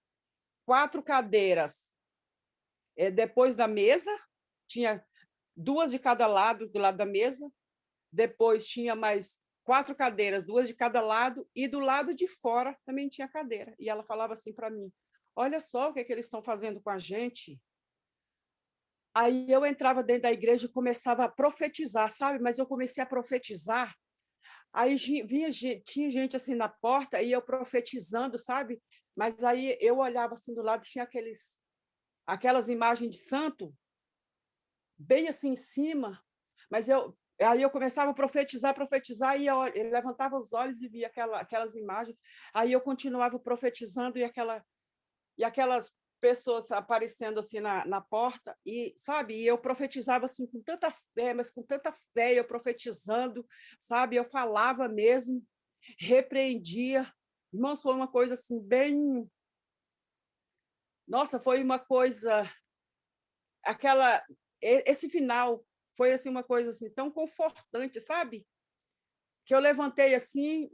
4 cadeiras depois da mesa, tinha 2 de cada lado, do lado da mesa, depois tinha mais 4 cadeiras, 2 de cada lado, e do lado de fora também tinha cadeira. E ela falava assim para mim: olha só o que eles estão fazendo com a gente. Aí eu entrava dentro da igreja e começava a profetizar, sabe? Mas eu comecei a profetizar. Aí tinha gente assim na porta e eu profetizando, sabe? Mas aí eu olhava assim do lado, tinha aquelas imagens de santo bem assim em cima, mas aí eu começava a profetizar, e eu levantava os olhos e via aquelas imagens. Aí eu continuava profetizando e aquelas pessoas aparecendo assim na porta, e sabe, e eu profetizava assim com tanta fé, mas com tanta fé, eu profetizando, sabe, eu falava mesmo, repreendia. Irmãos, foi uma coisa assim bem, nossa, foi uma coisa, esse final foi assim uma coisa assim tão confortante, sabe, que eu levantei assim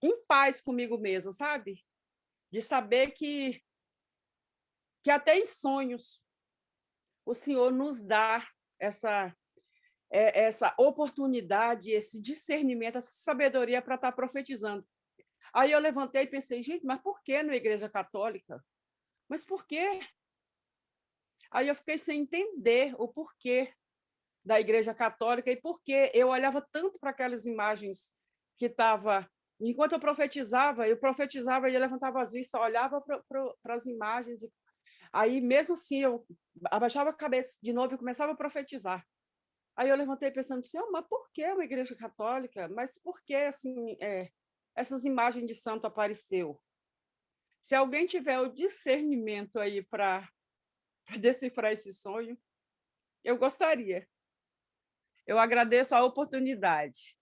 em paz comigo mesma, sabe, de saber que até em sonhos o Senhor nos dá essa oportunidade, esse discernimento, essa sabedoria para estar profetizando. Aí eu levantei e pensei, gente, mas por que na Igreja Católica? Mas por quê? Aí eu fiquei sem entender o porquê da Igreja Católica e por que eu olhava tanto para aquelas imagens que estava. Enquanto eu profetizava e eu levantava as vistas, olhava para as imagens. Aí, mesmo assim, eu abaixava a cabeça de novo e começava a profetizar. Aí eu levantei pensando, Senhor, mas por que uma igreja católica? Mas por que assim, essas imagens de santo apareceu? Se alguém tiver o discernimento aí para decifrar esse sonho, eu gostaria. Eu agradeço a oportunidade.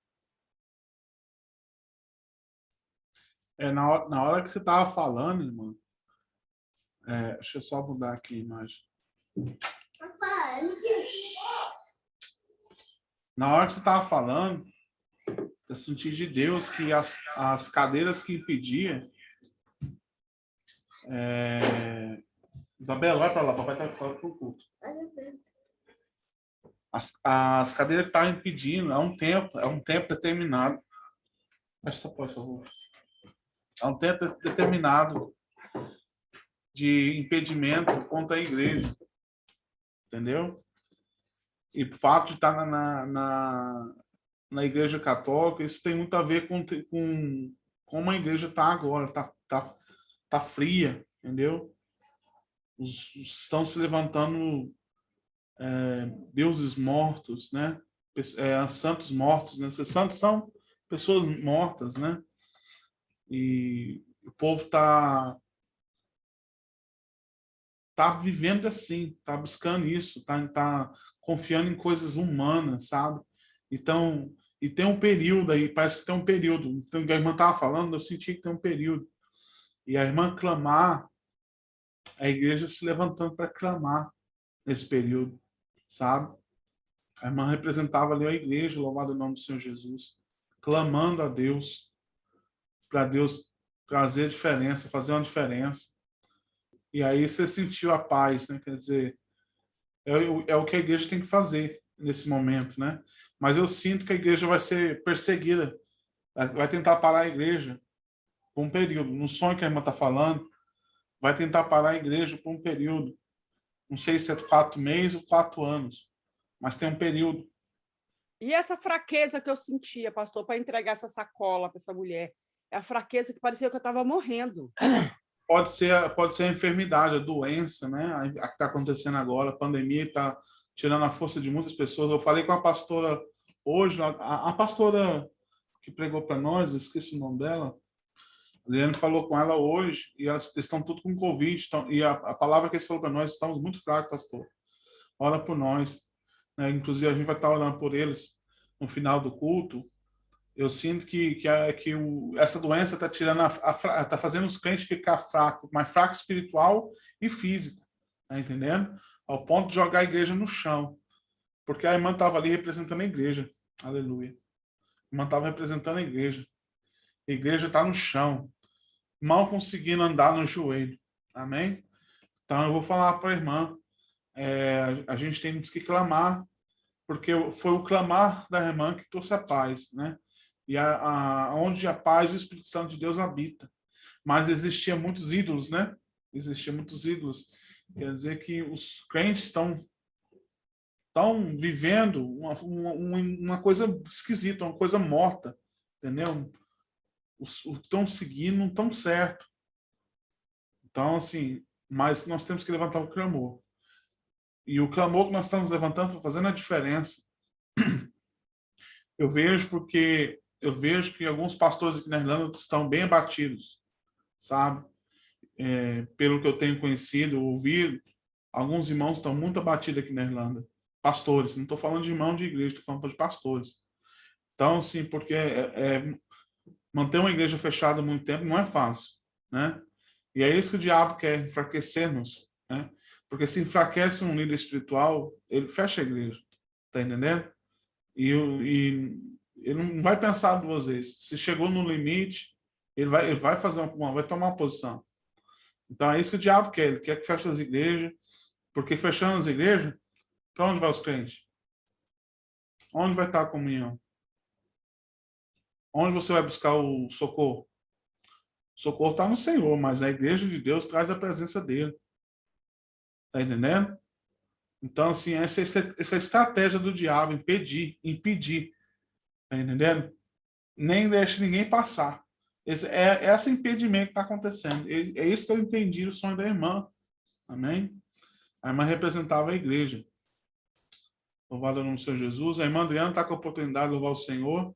Na hora que você estava falando, irmã, deixa eu só mudar aqui a imagem. Na hora que você estava falando, eu senti de Deus que as cadeiras que impediam... Isabela, vai para lá, papai está fora para o culto. As cadeiras que estavam impedindo, é um tempo determinado. Fecha essa porta, por favor. É um tempo determinado de impedimento contra a igreja. Entendeu? E o fato de estar na igreja católica, isso tem muito a ver com como a igreja está agora. Tá fria, entendeu? Estão se levantando deuses mortos, né? Santos mortos, né? Esses santos são pessoas mortas, né? E o povo tá vivendo assim, tá buscando isso, tá confiando em coisas humanas, sabe? Então, e tem um período aí, parece que tem um período. Então, a irmã estava falando, eu senti que tem um período. E a irmã clamar, a igreja se levantando para clamar nesse período, sabe? A irmã representava ali a igreja, louvado o nome do Senhor Jesus, clamando a Deus, para Deus trazer diferença, fazer uma diferença. E aí você sentiu a paz, né? Quer dizer, é o que a igreja tem que fazer nesse momento, né? Mas eu sinto que a igreja vai ser perseguida, vai tentar parar a igreja por um período. No sonho que a irmã está falando, vai tentar parar a igreja por um período. Não sei se é 4 meses ou 4 anos, mas tem um período. E essa fraqueza que eu sentia, pastor, para entregar essa sacola para essa mulher, é a fraqueza que parecia que eu estava morrendo. Pode ser a enfermidade, a doença, né? A que está acontecendo agora, a pandemia está tirando a força de muitas pessoas. Eu falei com a pastora hoje, a pastora que pregou para nós, eu esqueci o nome dela, a Adriane falou com ela hoje, e elas estão tudo com Covid, e a palavra que eles falaram para nós, estamos muito fracos, pastor. Ora por nós. Né? Inclusive, a gente vai estar orando por eles no final do culto. Eu sinto que essa doença está tirando tá fazendo os crentes ficar fracos, mais fraco espiritual e físico, tá entendendo? Ao ponto de jogar a igreja no chão, porque a irmã estava ali representando a igreja, aleluia. A irmã estava representando a igreja está no chão, mal conseguindo andar no joelho, amém? Então eu vou falar para a irmã, a gente tem que clamar porque foi o clamar da irmã que trouxe a paz, né? E onde a paz e o Espírito Santo de Deus habita. Mas existiam muitos ídolos, né? Existiam muitos ídolos. Quer dizer que os crentes estão vivendo uma coisa esquisita, uma coisa morta, entendeu? Os que estão seguindo não estão certo. Então, assim, mas nós temos que levantar o clamor. E o clamor que nós estamos levantando está fazendo a diferença. Eu vejo que alguns pastores aqui na Irlanda estão bem abatidos, sabe? Pelo que eu tenho conhecido, ouvido, alguns irmãos estão muito abatidos aqui na Irlanda. Pastores, não estou falando de irmão de igreja, estou falando de pastores. Então, sim, porque manter uma igreja fechada muito tempo não é fácil, né? E é isso que o diabo quer, enfraquecer-nos, né? Porque se enfraquece um líder espiritual, ele fecha a igreja, tá entendendo? E ele não vai pensar duas vezes. Se chegou no limite, ele vai fazer vai tomar uma posição. Então é isso que o diabo quer. Ele quer que feche as igrejas, porque fechando as igrejas, para onde vai os crentes? Onde vai estar a comunhão? Onde você vai buscar o socorro? O socorro está no Senhor, mas a igreja de Deus traz a presença dele. Tá entendendo? Então, assim, essa estratégia do diabo, impedir, tá entendendo? Nem deixe ninguém passar. Esse impedimento que está acontecendo. É isso que eu entendi o sonho da irmã. Amém? A irmã representava a igreja. Louvado o nome do Senhor Jesus. A irmã Adriana está com a oportunidade de louvar o Senhor.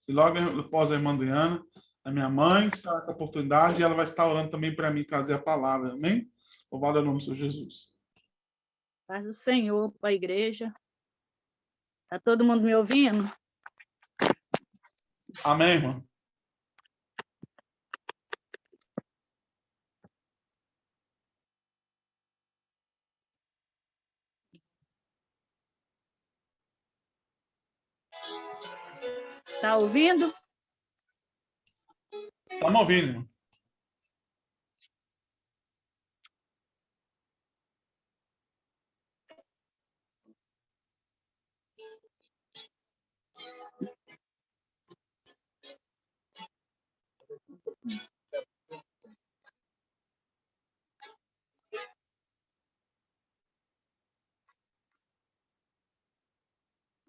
E logo após a irmã Adriana, a minha mãe está com a oportunidade e ela vai estar orando também para mim trazer a palavra. Amém? Louvado o nome do Senhor Jesus. Paz do Senhor para a igreja. Está todo mundo me ouvindo? Amém, irmão. Está ouvindo? Estamos ouvindo, irmão.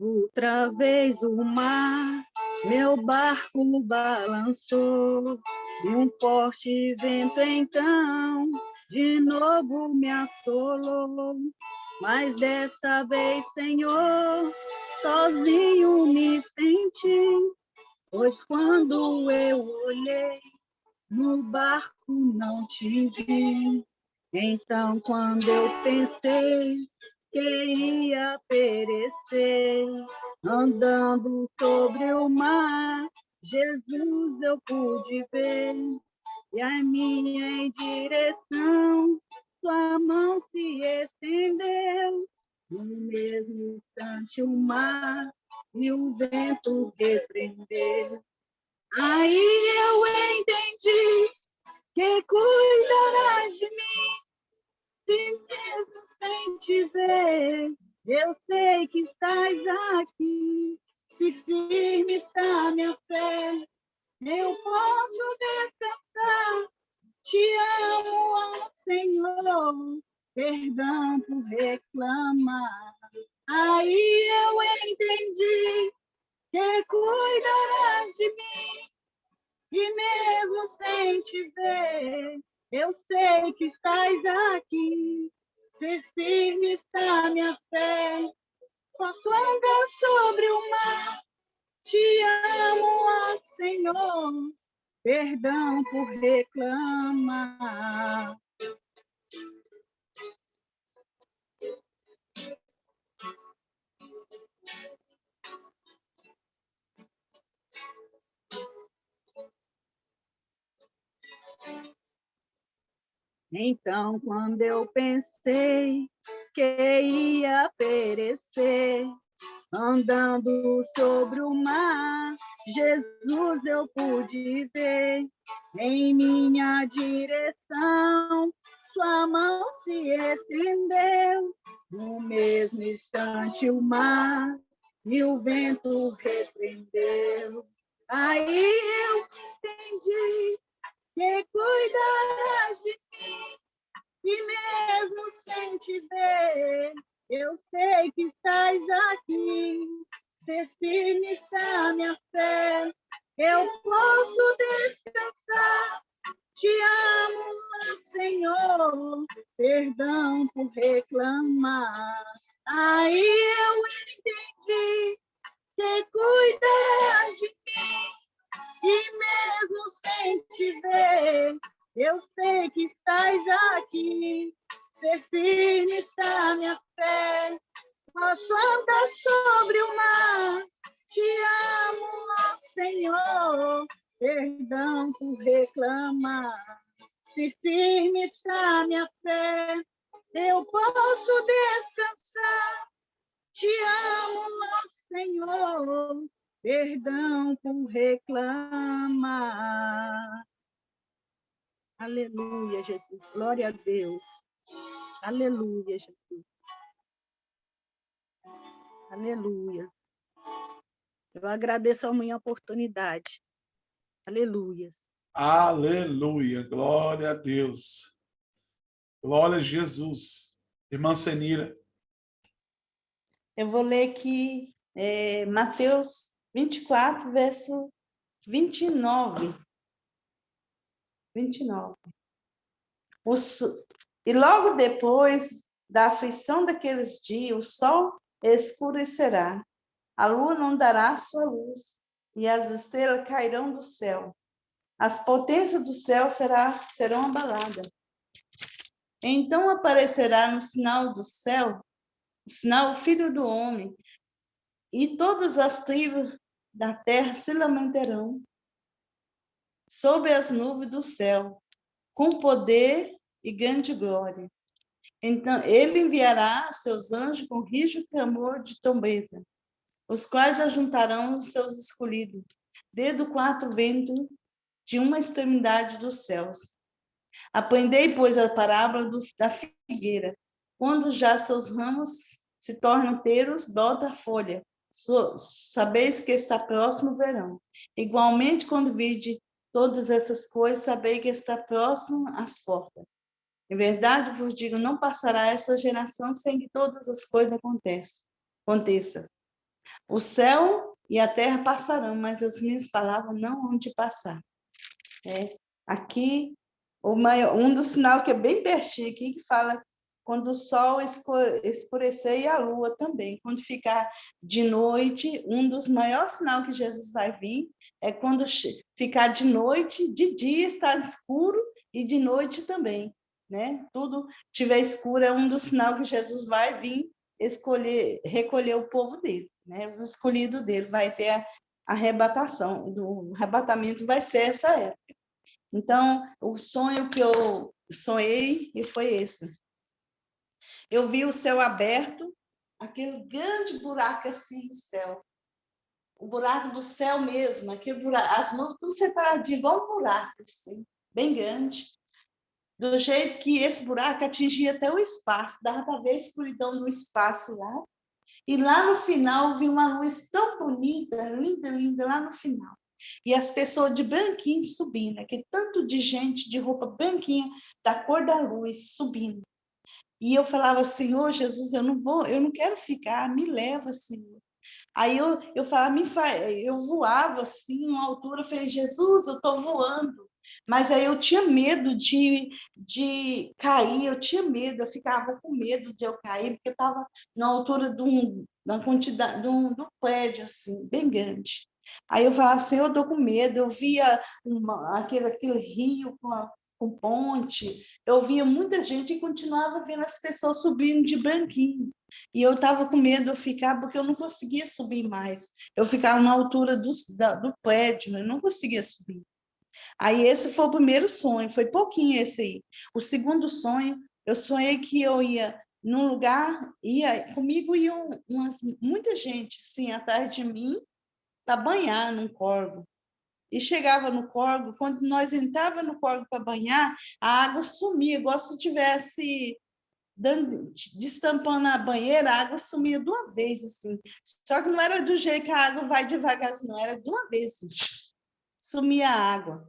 Outra vez o mar, meu barco balançou, um forte vento então, de novo me assolou. Mas desta vez, Senhor, sozinho me senti, pois quando eu olhei, no barco não te vi. Então, quando eu pensei que ia perecer, andando sobre o mar, Jesus eu pude ver, e a minha em direção, sua mão se estendeu, no mesmo instante o mar e o vento repreendeu. Aí eu entendi que cuidarás de mim, e mesmo sem te ver, eu sei que estás aqui. Se firme está minha fé, eu posso descansar. Te amo, ó Senhor, perdão por reclamar. Aí eu entendi que cuidarás de mim, e mesmo sem te ver, eu sei que estás aqui. Se firme está minha fé, posso andar sobre o mar. Te amo, ó Senhor, perdão por reclamar. Então, quando eu pensei que ia perecer, andando sobre o mar, Jesus eu pude ver, em minha direção, sua mão se estendeu, no mesmo instante o mar e o vento repreendeu. Aí eu entendi que cuidarás de mim, e mesmo sem te ver, eu sei que estás aqui. Se firme está minha fé, eu posso descansar. Te amo, Senhor, perdão por reclamar. Aí eu entendi que cuidas de mim, e mesmo sem te ver, eu sei que estás aqui. Ser firme está minha fé, posso andar sobre o mar. Te amo, ó Senhor, perdão por reclamar. Se firme está minha fé, eu posso descansar. Te amo, ó Senhor, perdão por reclamar. Aleluia, Jesus. Glória a Deus. Aleluia, Jesus. Aleluia. Eu agradeço a minha oportunidade. Aleluia. Aleluia. Glória a Deus. Glória a Jesus. Irmã Senira. Eu vou ler aqui Mateus 24, verso 29. 29. E logo depois da aflição daqueles dias, o sol escurecerá, a lua não dará sua luz, e as estrelas cairão do céu. As potências do céu serão abaladas. Então aparecerá no sinal do céu, o sinal o Filho do Homem, e todas as tribos da terra se lamentarão sob as nuvens do céu, com poder e grande glória. Então, ele enviará seus anjos com rijo clamor de trombeta, os quais ajuntarão os seus escolhidos, desde o quatro ventos de uma extremidade dos céus. Aprendei, pois, a parábola da figueira. Quando já seus ramos se tornam inteiros, brota a folha. Sabeis que está próximo o verão. Igualmente, quando vide todas essas coisas, sabeis que está próximo às portas. Em verdade, vos digo, não passará essa geração sem que todas as coisas aconteçam. O céu e a terra passarão, mas as minhas palavras não hão de passar. Aqui, um dos sinais que é bem pertinho aqui, que fala quando o sol escurecer e a lua também. Quando ficar de noite, um dos maiores sinais que Jesus vai vir é quando ficar de noite, de dia está escuro e de noite também, né? Tudo tiver escuro é um dos sinais que Jesus vai vir recolher o povo dele, né? Os escolhidos dele, vai ter a arrebatação, o arrebatamento vai ser essa época. Então, o sonho que eu sonhei foi esse. Eu vi o céu aberto, aquele grande buraco assim no céu. O buraco do céu mesmo, aquele buraco, as nuvens tudo separadinho, igual um buraco, assim, bem grande. Do jeito que esse buraco atingia até o espaço, dava para ver a escuridão do espaço lá. E lá no final, vi uma luz tão bonita, linda, linda, lá no final. E as pessoas de branquinho subindo, aquele tanto de gente de roupa branquinha, da cor da luz, subindo. E eu falava, Senhor Jesus, eu não quero ficar, me leva, Senhor. Aí eu falava, eu voava assim, uma altura, eu falei, Jesus, eu estou voando. Mas aí eu tinha medo de cair, eu tinha medo, eu ficava com medo de eu cair, porque eu estava na altura da quantidade, do prédio, assim, bem grande. Aí eu falava, Senhor, eu estou com medo, eu via aquele rio com ponte, eu via muita gente e continuava vendo as pessoas subindo de branquinho. E eu estava com medo de eu ficar, porque eu não conseguia subir mais. Eu ficava na altura do prédio, eu não conseguia subir. Aí esse foi o primeiro sonho, foi pouquinho esse aí. O segundo sonho, eu sonhei que eu ia num lugar, comigo iam muita gente, assim, atrás de mim, para banhar num córrego. e chegava no córrego, quando nós entrava no córrego para banhar, a água sumia, igual se tivesse destampando a banheira, a água sumia de uma vez, assim. Só que não era do jeito que a água vai devagarzinho, não, era de uma vez, assim, sumia a água.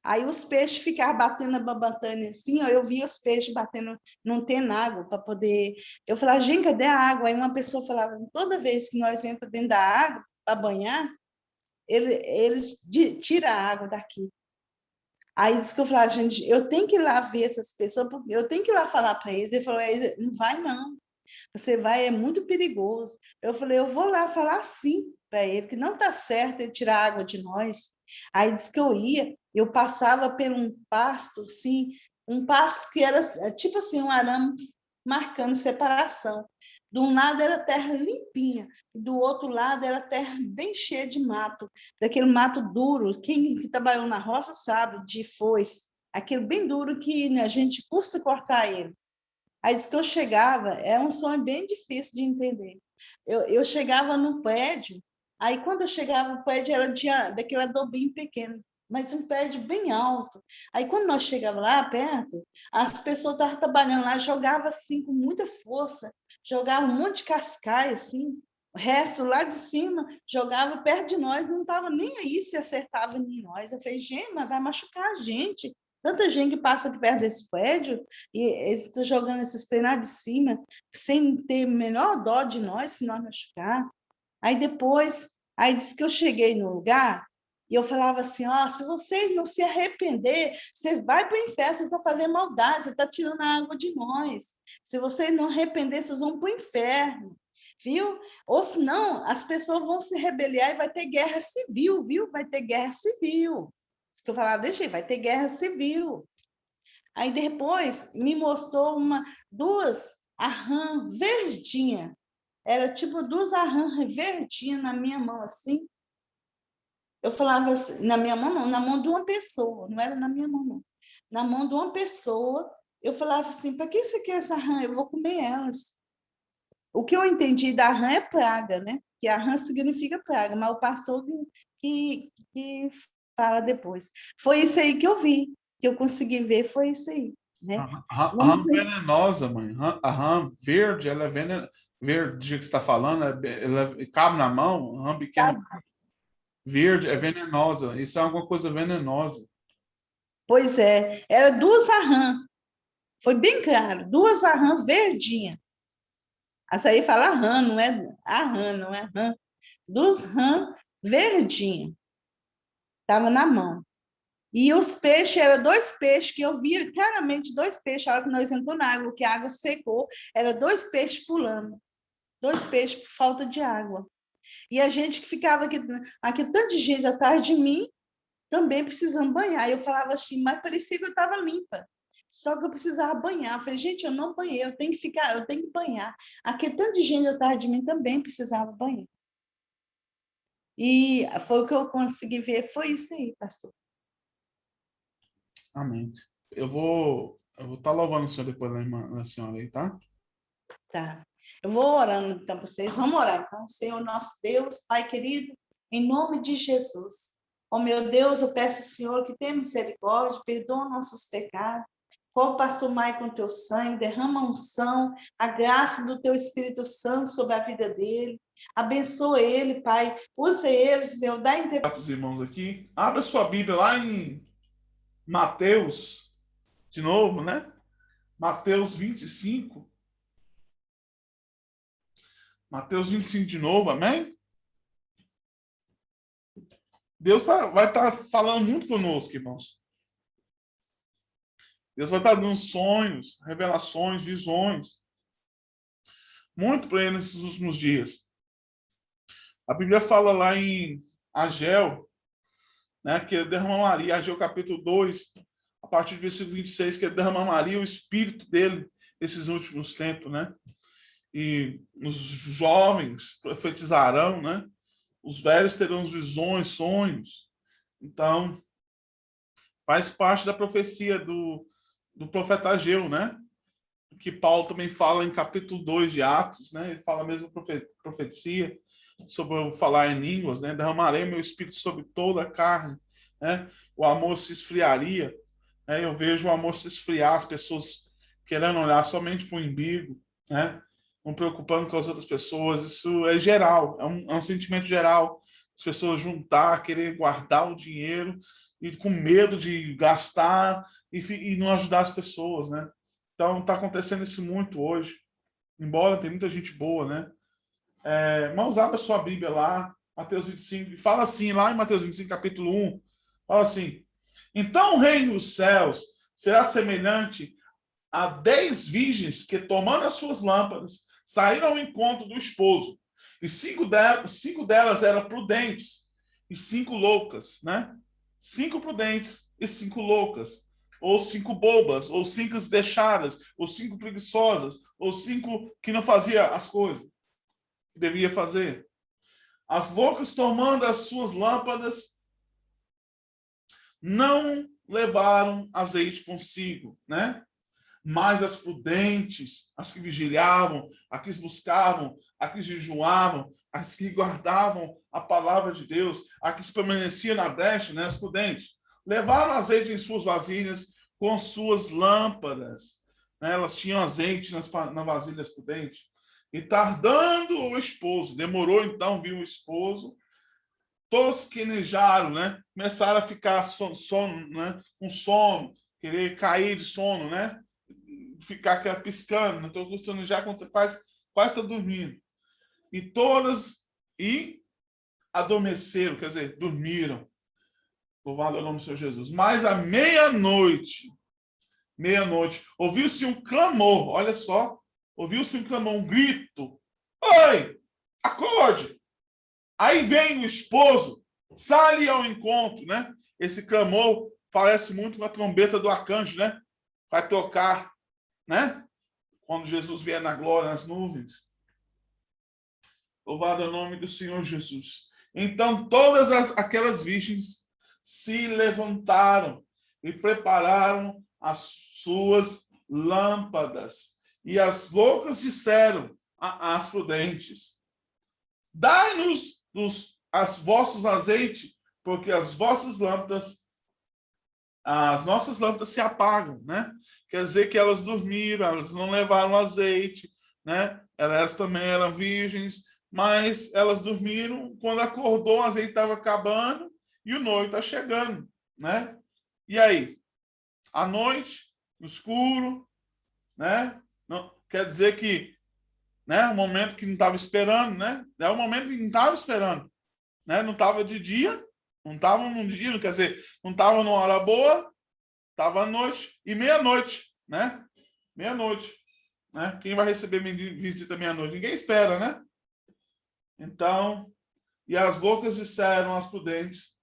Aí os peixes ficavam batendo na babatana assim, ó, eu via os peixes batendo, não tendo água para poder... Eu falava, gente, cadê a água? Aí uma pessoa falava, toda vez que nós entramos dentro da água para banhar, eles tiram a água daqui. Aí disse que eu falava, gente, eu tenho que ir lá ver essas pessoas, porque eu tenho que ir lá falar para eles. Ele falou, não vai não, você vai, é muito perigoso. Eu falei, eu vou lá falar sim para ele, que não está certo ele tirar a água de nós. Aí disse que eu ia, eu passava por um pasto, assim, um pasto que era tipo assim, um arame marcando separação. De um lado era terra limpinha, do outro lado era terra bem cheia de mato, daquele mato duro. Quem que trabalhou na roça sabe, de foice, aquele bem duro que, né, a gente custa cortar ele. Aí disse que eu chegava, é um sonho bem difícil de entender. Eu chegava no prédio, aí quando eu chegava no prédio era daquele adobinho pequeno, mas um prédio bem alto. Aí quando nós chegávamos lá perto, as pessoas estavam trabalhando lá, jogavam assim com muita força, jogavam um monte de cascaia assim, o resto lá de cima jogava perto de nós, não estava nem aí se acertava em nós. Eu falei, gente, mas vai machucar a gente. Tanta gente que passa aqui perto desse prédio e eles estão jogando esses trem lá de cima, sem ter a menor dó de nós, se nós machucar. Aí depois, aí disse que eu cheguei no lugar e eu falava assim, ó, se vocês não se arrepender, você vai para o inferno, você está fazendo maldade, você está tirando a água de nós. Se vocês não arrepender, vocês vão para o inferno, viu? Ou senão, as pessoas vão se rebeliar e vai ter guerra civil, viu? Vai ter guerra civil. Que eu falava, deixa, vai ter guerra civil. Aí depois me mostrou duas arrã verdinha. Era tipo duas arrã verdinhas na minha mão, assim. Eu falava assim, na minha mão não, na mão de uma pessoa, não era na minha mão, não. Na mão de uma pessoa, eu falava assim, para que você quer essa rã? Eu vou comer elas. O que eu entendi da rã é praga, né? Que a rã significa praga, mas o pastor que fala depois. Foi isso aí que eu vi, que eu consegui ver, foi isso aí, né? A rã venenosa, mãe. A rã verde, ela é venenosa. Verde que você está falando, ela cabe na mão, rã pequena. Verde é venenosa. Isso é alguma coisa venenosa. Pois é, era duas arrã. Foi bem claro, duas arrã verdinha. Essa aí fala rã, não é arrã, não é rã. Duas rã verdinha. Estava na mão. E os peixes, eram dois peixes, que eu via claramente dois peixes, a hora que nós entramos na água, que a água secou, era dois peixes pulando. Dois peixes por falta de água. E a gente que ficava aqui tanta gente atrás de mim, também precisando banhar. Eu falava assim, mas parecia que eu estava limpa. Só que eu precisava banhar. Eu falei, gente, eu não banhei, eu tenho que banhar. Aqui tanta gente atrás de mim também precisava banhar. E foi o que eu consegui ver, foi isso aí, pastor. Amém. Eu vou estar louvando o Senhor depois da senhora aí, tá? Tá. Eu vou orando, então, para vocês. Vamos orar, então. Senhor, nosso Deus, Pai querido, em nome de Jesus. Ó, meu Deus, eu peço, Senhor, que tenha misericórdia, perdoa nossos pecados. Cobre o pastor Maicon com teu sangue, derrama a unção, a graça do teu Espírito Santo sobre a vida dele. Abençoa ele, Pai. Use ele, Senhor, dá Para os irmãos aqui. Abra sua Bíblia lá em Mateus, de novo, né? Mateus 25. Mateus 25 de novo, amém? Deus vai estar falando muito conosco, irmãos. Deus vai estar dando sonhos, revelações, visões. Muito para ele nesses últimos dias. A Bíblia fala lá em Ageu, né, que ele derramaria, Ageu capítulo 2, a partir do versículo 26, que ele derramaria o espírito dele nesses últimos tempos, né? E os jovens profetizarão, né? Os velhos terão visões, sonhos. Então, faz parte da profecia do profeta Ageu, né? Que Paulo também fala em capítulo 2 de Atos, né? Ele fala a mesma profecia sobre o falar em línguas, né? Derramarei meu espírito sobre toda a carne. né, o amor se esfriaria. Né? Eu vejo o amor se esfriar, as pessoas querendo olhar somente para o umbigo, né? Não preocupando com as outras pessoas. Isso é geral, é um sentimento geral. As pessoas juntar, querer guardar o dinheiro e com medo de gastar e não ajudar as pessoas, né? Então está acontecendo isso muito hoje, embora tem muita gente boa, né? Irmãos, abra sua Bíblia lá, Mateus 25, e fala assim, lá em Mateus 25, capítulo 1, fala assim: então o reino dos céus será semelhante a 10 virgens que, tomando as suas lâmpadas, saíram ao encontro do esposo. E cinco delas eram prudentes e 5 loucas, né? 5 prudentes e 5 loucas. Ou 5 bobas, ou 5 deixadas, ou 5 preguiçosas, ou 5 que não faziam as coisas que devia fazer. As loucas, tomando as suas lâmpadas, não levaram azeite consigo, né? Mas as prudentes, as que vigiliavam, as que buscavam, as que jejuavam, as que guardavam a palavra de Deus, as que permaneciam na brecha, né? As prudentes, levaram azeite em suas vasilhas com suas lâmpadas. Né? Elas tinham azeite nas vasilhas prudentes. E tardando o esposo, demorou então, viu o esposo, tosquenejaram, né? Começaram a ficar sono, né? Com sono, querer cair de sono, né? Ficar piscando, não estou gostando já quando quase está dormindo. E todas adormeceram, quer dizer, dormiram. Louvado é o nome do Senhor Jesus. Mas à meia-noite, ouviu-se um clamor, olha só, ouviu-se um clamor, um grito: oi, acorde! Aí vem o esposo, sai ao encontro, né? Esse clamor parece muito com a trombeta do arcanjo, né? Vai tocar, né? Quando Jesus vier na glória, nas nuvens. Louvado é o nome do Senhor Jesus. Então todas aquelas virgens se levantaram e prepararam as suas lâmpadas. E as loucas disseram às prudentes: dai-nos as vossos azeites, porque as nossas lâmpadas se apagam, né? Quer dizer que elas dormiram, elas não levaram azeite, né? Elas também eram virgens, mas elas dormiram. Quando acordou, o azeite estava acabando e o noivo está chegando, né? E aí? À noite, no escuro, né? Não, quer dizer que, né? Um momento que não estava esperando, né? É um momento que não estava esperando, né? Não estava de dia, não estava num dia, quer dizer, não estava numa hora boa, estava à noite e meia-noite, né? Meia-noite, né? Quem vai receber visita meia-noite? Ninguém espera, né? Então, e as loucas disseram às prudentes: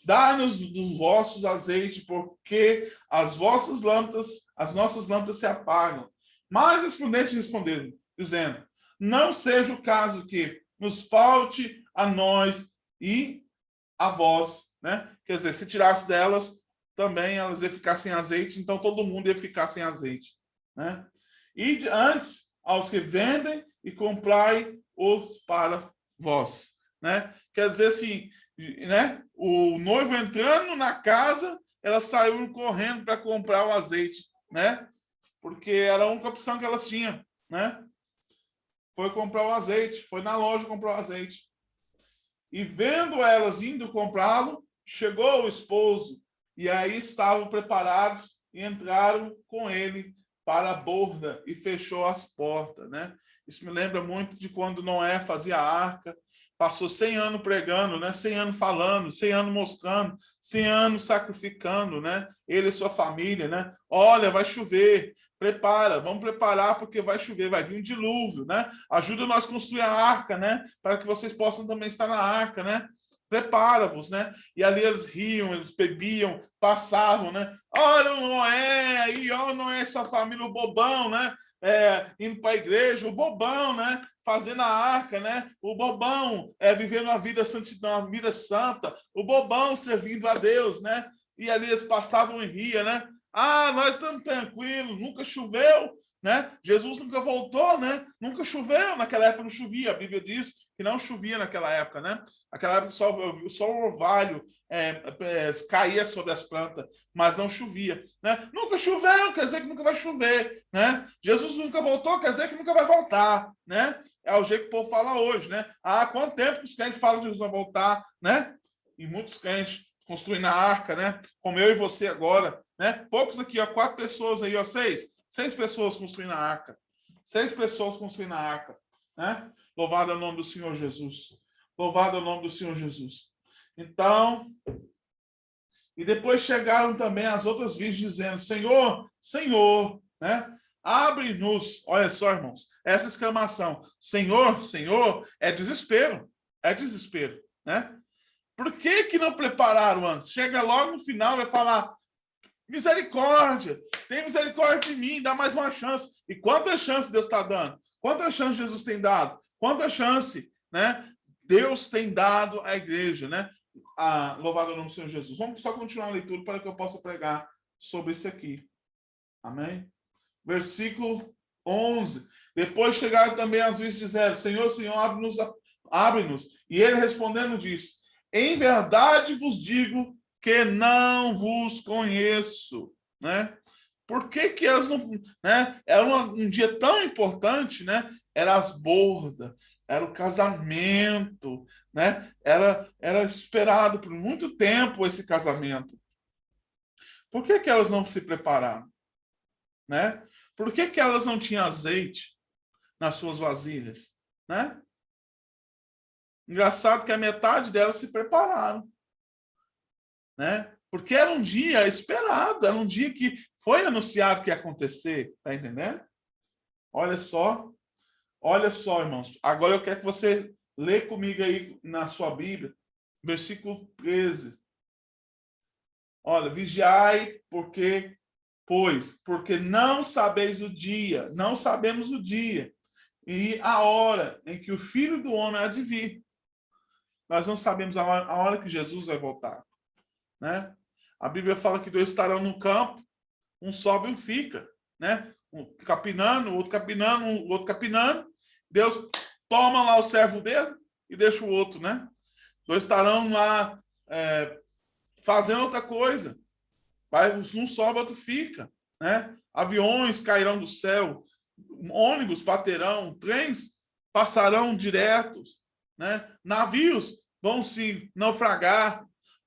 dá-nos dos vossos azeites, porque as nossas lâmpadas se apagam. Mas as prudentes responderam, dizendo: não seja o caso que nos falte a nós e a vós, né? Quer dizer, se tirasse delas, também elas iam ficar sem azeite, então todo mundo ia ficar sem azeite, né? E antes, aos que vendem e comprai-os para vós, né? Quer dizer assim, né? O noivo entrando na casa, elas saíram correndo para comprar o azeite, né? Porque era a única opção que elas tinham, né? Foi comprar o azeite, foi na loja comprar o azeite. E vendo elas indo comprá-lo, chegou o esposo, e aí estavam preparados e entraram com ele para a borda e fechou as portas, né? Isso me lembra muito de quando Noé fazia a arca, passou 100 anos pregando, né? 100 anos falando, 100 anos mostrando, 100 anos sacrificando, né? Ele e sua família, né? Olha, vai chover, prepara, vamos preparar porque vai chover, vai vir um dilúvio, né? Ajuda nós a construir a arca, né? Para que vocês possam também estar na arca, né? Prepara-vos, né? E ali eles riam, eles bebiam, passavam, né? Olha o Noé, aí, olha o Noé, sua família, o bobão, né? Indo para a igreja, o bobão, né? Fazendo a arca, né? O bobão vivendo a vida santidão, a vida santa, o bobão servindo a Deus, né? E ali eles passavam e ria, né? Ah, nós estamos tranquilos, nunca choveu, né? Jesus nunca voltou, né? Nunca choveu, naquela época não chovia, a Bíblia diz que não chovia naquela época, né? Naquela época só o orvalho caía sobre as plantas, mas não chovia, né? Nunca choveu, quer dizer que nunca vai chover, né? Jesus nunca voltou, quer dizer que nunca vai voltar, né? É o jeito que o povo fala hoje, né? Há quanto tempo que os crentes falam que Jesus vai voltar, né? E muitos crentes construindo a arca, né? Como eu e você agora, né? Poucos aqui, ó, 4 pessoas aí, ó, 6 pessoas construindo a arca. 6 pessoas construindo a arca, né? Louvado é o nome do Senhor Jesus. Louvado é o nome do Senhor Jesus. Então, e depois chegaram também as outras virgens dizendo, Senhor, Senhor, né? Abre-nos. Olha só, irmãos, essa exclamação, Senhor, Senhor, é desespero, né? Por que não prepararam antes? Chega logo no final e vai falar, misericórdia, tem misericórdia de mim, dá mais uma chance. E quantas chances Deus está dando? Quantas chances Jesus tem dado? Quantas chances, né? Deus tem dado à igreja, né? Louvado o nome do Senhor Jesus. Vamos só continuar a leitura para que eu possa pregar sobre isso aqui. Amém? Versículo 11. Depois chegaram também as virgens dizendo, Senhor, Senhor, abre-nos. E ele respondendo disse, em verdade vos digo que não vos conheço, né? Por que elas não, né? Era um dia tão importante, né? Era as bodas, era o casamento, né? Era esperado por muito tempo esse casamento. Por que elas não se prepararam, né? Por que elas não tinham azeite nas suas vasilhas, né? Engraçado que a metade delas se prepararam, né? Porque era um dia esperado, era um dia que foi anunciado que ia acontecer, tá entendendo? Olha só, irmãos. Agora eu quero que você lê comigo aí na sua Bíblia, versículo 13. Olha, vigiai, porque não sabeis o dia, não sabemos o dia e a hora em que o Filho do Homem há de vir. Nós não sabemos a hora que Jesus vai voltar, né? A Bíblia fala que 2 estarão no campo, um sobe e um fica, né? Um capinando, o outro capinando, o outro capinando. Deus toma lá o servo dele e deixa o outro, né? 2 estarão lá fazendo outra coisa. Um sobe, outro fica, né? Aviões cairão do céu, ônibus baterão, trens passarão diretos, né? Navios vão se naufragar.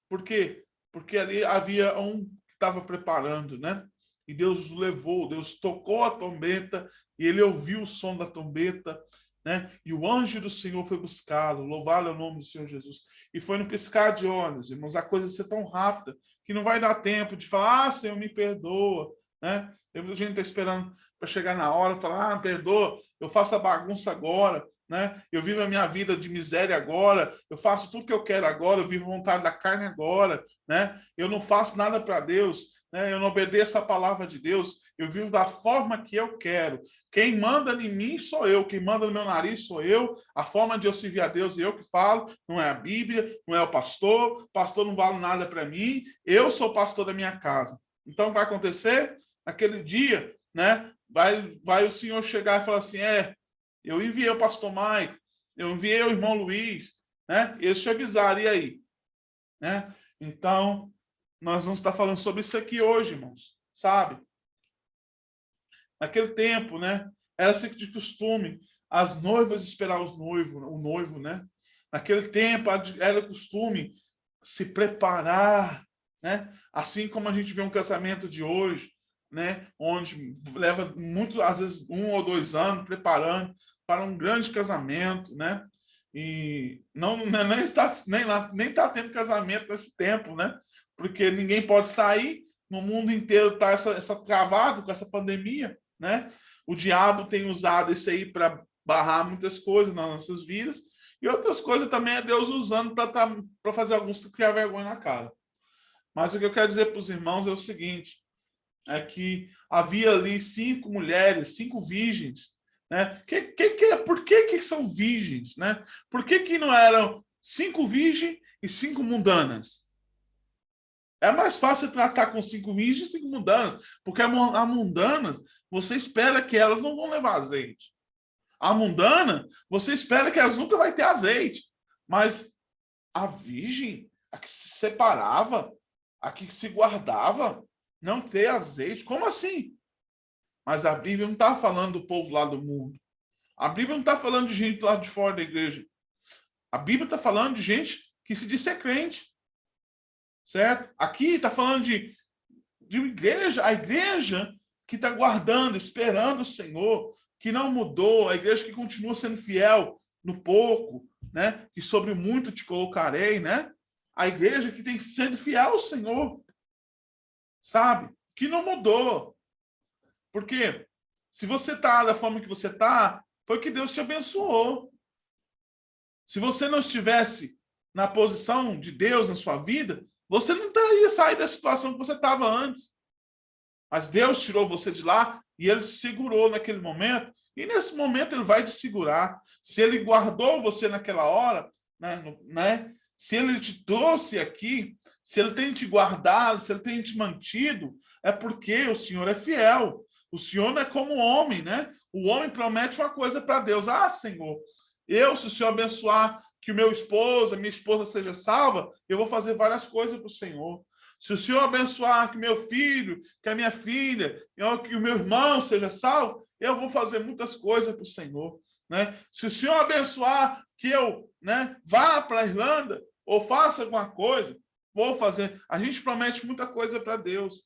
Por quê? Porque ali havia um que estava preparando, né? E Deus o levou, Deus tocou a trombeta e ele ouviu o som da trombeta, né? E o anjo do Senhor foi buscá-lo, louvado é o nome do Senhor Jesus. E foi no piscar de olhos, irmãos, a coisa ser tão rápida que não vai dar tempo de falar, Senhor, me perdoa, né? Tem muita gente que está esperando para chegar na hora, falar, perdoa, eu faço a bagunça agora, né? Eu vivo a minha vida de miséria agora, eu faço tudo que eu quero agora, eu vivo a vontade da carne agora, né? Eu não faço nada para Deus, né? Eu não obedeço a palavra de Deus, eu vivo da forma que eu quero. Quem manda em mim sou eu, quem manda no meu nariz sou eu, a forma de eu servir a Deus é eu que falo, não é a Bíblia, não é o pastor não vale nada para mim, eu sou pastor da minha casa. Então, vai acontecer, naquele dia, né? Vai o Senhor chegar e falar assim, eu enviei o pastor Maico, eu enviei o irmão Luiz, né? Eles te avisaram, e aí? Né? Então, nós vamos estar falando sobre isso aqui hoje, irmãos, sabe? Naquele tempo, né? Era assim de costume, as noivas esperar o noivo, né? Naquele tempo, era costume se preparar, né? Assim como a gente vê um casamento de hoje, né? Onde leva muito, às vezes 1 ou 2 anos preparando para um grande casamento, né? E nem está tendo casamento nesse tempo, né? Porque ninguém pode sair, no mundo inteiro está essa travado com essa pandemia, né? O diabo tem usado isso aí para barrar muitas coisas nas nossas vidas e outras coisas também é Deus usando para fazer alguns criar vergonha na cara. Mas o que eu quero dizer para os irmãos é o seguinte, é que havia ali 5 mulheres, 5 virgens, né? Por que são virgens, né? Por que não eram 5 virgens e 5 mundanas? É mais fácil tratar com 5 virgens e 5 mundanas, porque a mundanas, você espera que elas não vão levar azeite. A mundana, você espera que elas nunca vai ter azeite. Mas a virgem, a que se separava, a que se guardava, não ter azeite. Como assim? Mas a Bíblia não está falando do povo lá do mundo. A Bíblia não está falando de gente lá de fora da igreja. A Bíblia está falando de gente que se diz ser crente. Certo? Aqui está falando de igreja, a igreja que está guardando, esperando o Senhor, que não mudou, a igreja que continua sendo fiel no pouco, né? Que sobre muito te colocarei, né? A igreja que tem que ser fiel ao Senhor, sabe? Que não mudou. Porque se você está da forma que você está, foi que Deus te abençoou. Se você não estivesse na posição de Deus na sua vida, você não teria saído da situação que você estava antes. Mas Deus tirou você de lá e ele te segurou naquele momento. E nesse momento ele vai te segurar. Se ele guardou você naquela hora, né? Se ele te trouxe aqui, se ele tem te guardado, se ele tem te mantido, é porque o Senhor é fiel. O Senhor não é como o homem, né? O homem promete uma coisa para Deus. Ah, Senhor, se o Senhor abençoar que o meu esposo, a minha esposa seja salva, eu vou fazer várias coisas para o Senhor. Se o Senhor abençoar que meu filho, que a minha filha, que o meu irmão seja salvo, eu vou fazer muitas coisas para o Senhor. Né? Se o Senhor abençoar que eu, né, vá para a Irlanda ou faça alguma coisa, vou fazer. A gente promete muita coisa para Deus,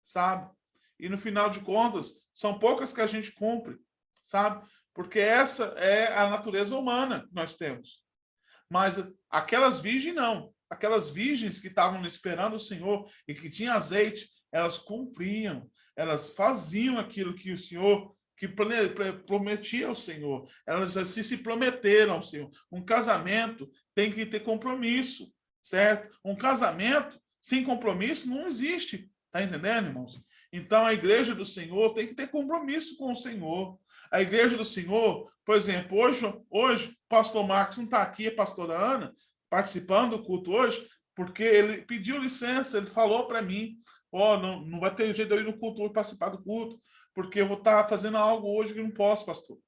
sabe? E no final de contas, são poucas que a gente cumpre, sabe? Porque essa é a natureza humana que nós temos. Mas aquelas virgens não. Aquelas virgens que estavam esperando o Senhor e que tinham azeite, elas cumpriam, elas faziam aquilo que o Senhor, que prometia ao Senhor. Elas assim se prometeram ao Senhor. Um casamento tem que ter compromisso, certo? Um casamento sem compromisso não existe. Tá entendendo, irmãos? Então, a igreja do Senhor tem que ter compromisso com o Senhor. A igreja do Senhor, por exemplo, hoje o pastor Marcos não está aqui, a pastora Ana, participando do culto hoje, porque ele pediu licença, ele falou para mim, não vai ter jeito de eu ir no culto hoje, participar do culto, porque eu vou estar fazendo algo hoje que não posso, pastor.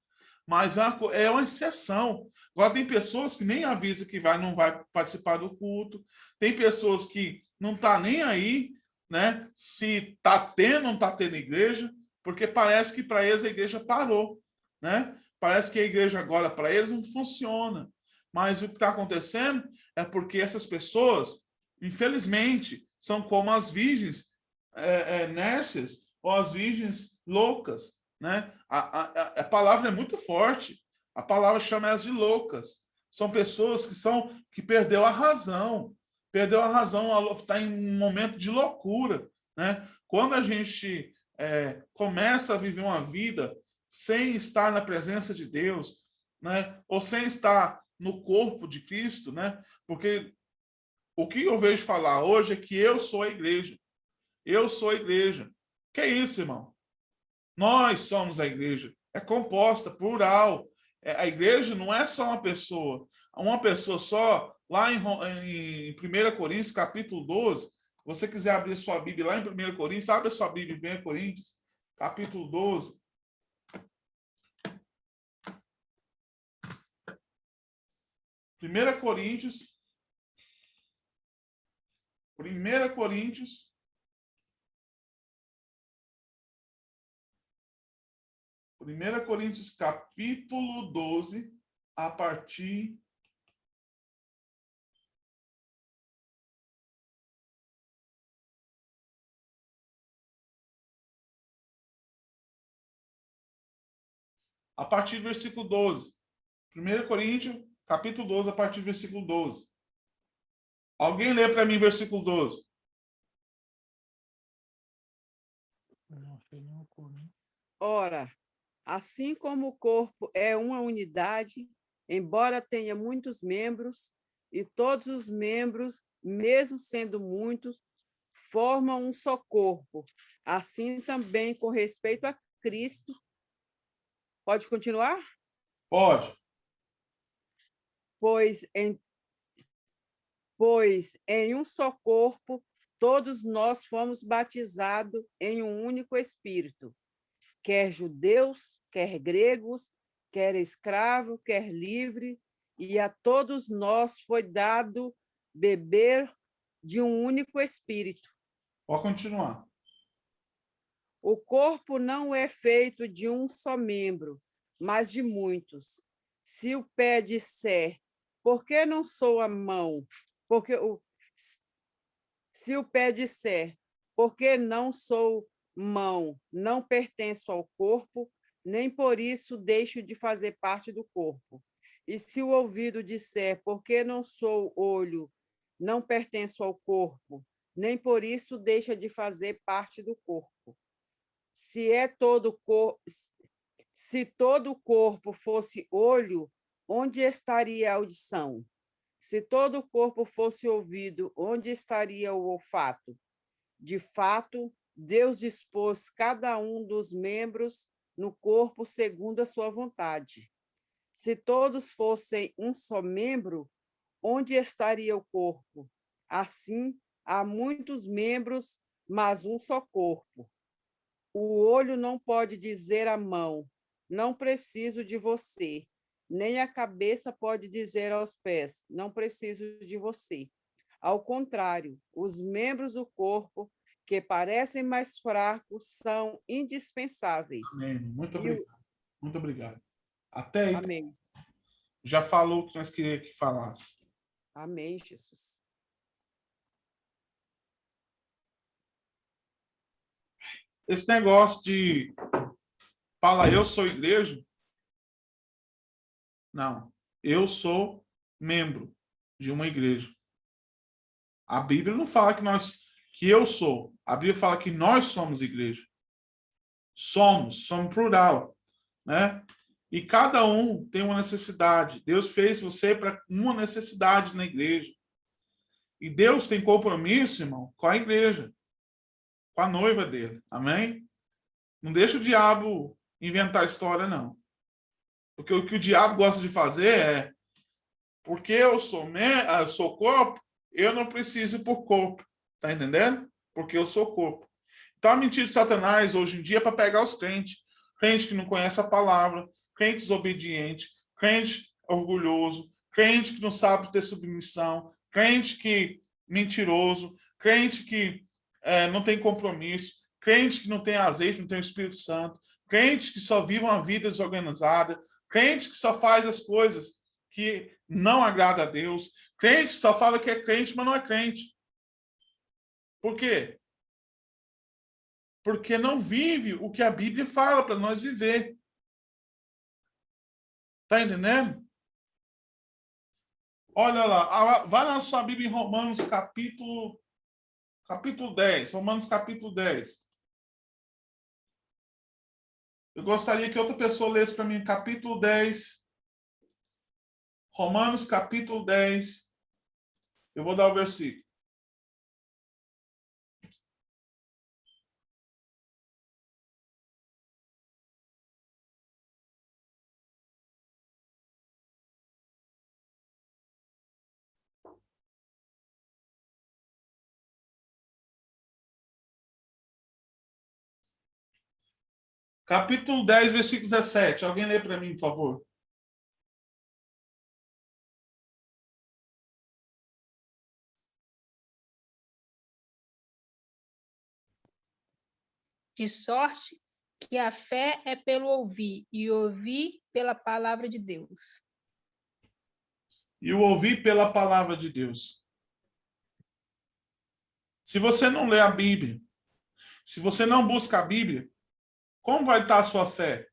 Mas é uma exceção. Agora, tem pessoas que nem avisam que não vai participar do culto, tem pessoas que não estão nem aí, né? Se está tendo ou não está tendo igreja, porque parece que para eles a igreja parou, né? Parece que a igreja agora para eles não funciona. Mas o que está acontecendo é porque essas pessoas, infelizmente, são como as virgens nércias ou as virgens loucas, né? A palavra é muito forte. A palavra chama elas de loucas. São pessoas que perdeu a razão. Perdeu a razão, está em um momento de loucura, né? Quando a gente começa a viver uma vida sem estar na presença de Deus, né? Ou sem estar no corpo de Cristo, né? Porque o que eu vejo falar hoje é que eu sou a igreja. Eu sou a igreja. Que é isso, irmão? Nós somos a igreja. É composta, plural. A igreja não é só uma pessoa só. Lá em 1 Coríntios, capítulo 12, se você quiser abrir sua Bíblia lá em 1 Coríntios, abre a sua Bíblia em 1 Coríntios, capítulo 12. 1 Coríntios. 1 Coríntios. Primeira Coríntios, capítulo 12, a partir do versículo 12. 1 Coríntios, capítulo 12, a partir do versículo 12. Alguém lê para mim versículo 12. Ora, assim como o corpo é uma unidade, embora tenha muitos membros, e todos os membros, mesmo sendo muitos, formam um só corpo. Assim também com respeito a Cristo. Pode continuar? Pode. Pois em um só corpo todos nós fomos batizados em um único Espírito, quer judeus, quer gregos, quer escravo, quer livre, e a todos nós foi dado beber de um único espírito. Pode continuar. O corpo não é feito de um só membro, mas de muitos. Se o pé disser, por que não sou a mão? Se o pé disser, por que não sou mão, não pertenço ao corpo, nem por isso deixo de fazer parte do corpo. E se o ouvido disser, por que não sou olho, não pertenço ao corpo, nem por isso deixa de fazer parte do corpo. Se todo o corpo fosse olho, onde estaria a audição? Se todo o corpo fosse ouvido, onde estaria o olfato? De fato, Deus dispôs cada um dos membros no corpo segundo a sua vontade. Se todos fossem um só membro, onde estaria o corpo? Assim, há muitos membros, mas um só corpo. O olho não pode dizer à mão, não preciso de você, nem a cabeça pode dizer aos pés, não preciso de você. Ao contrário, os membros do corpo, que parecem mais fracos, são indispensáveis. Amém. Muito obrigado. Muito obrigado. Até aí, Amém. já falou o que nós queríamos que falasse. Amém, Jesus. Esse negócio de fala, eu sou igreja. Não, eu sou membro de uma igreja. A Bíblia não fala que eu sou. A Bíblia fala que nós somos igreja. Somos plural, né? E cada um tem uma necessidade. Deus fez você para uma necessidade na igreja. E Deus tem compromisso, irmão, com a igreja, com a noiva dele. Amém? Não deixa o diabo inventar história, não. Porque o que o diabo gosta de fazer é, porque eu sou corpo, eu não preciso ir por corpo. Tá entendendo? Porque eu sou corpo. Então a mentira de Satanás hoje em dia é para pegar os crentes. Crente que não conhece a palavra, crente desobediente, crente orgulhoso, crente que não sabe ter submissão, crente que mentiroso, crente que não tem compromisso, crente que não tem azeite, não tem o Espírito Santo, crente que só vive uma vida desorganizada, crente que só faz as coisas que não agrada a Deus, crente que só fala que é crente, mas não é crente. Por quê? Porque não vive o que a Bíblia fala para nós viver. Tá entendendo? Olha lá, vai na sua Bíblia em Romanos capítulo 10. Romanos capítulo 10. Eu gostaria que outra pessoa lesse para mim capítulo 10. Romanos capítulo 10. Eu vou dar o versículo. Capítulo 10, versículo 17. Alguém lê para mim, por favor. De sorte que a fé é pelo ouvir, e ouvir pela palavra de Deus. E o ouvir pela palavra de Deus. Se você não lê a Bíblia, se você não busca a Bíblia, como vai estar a sua fé?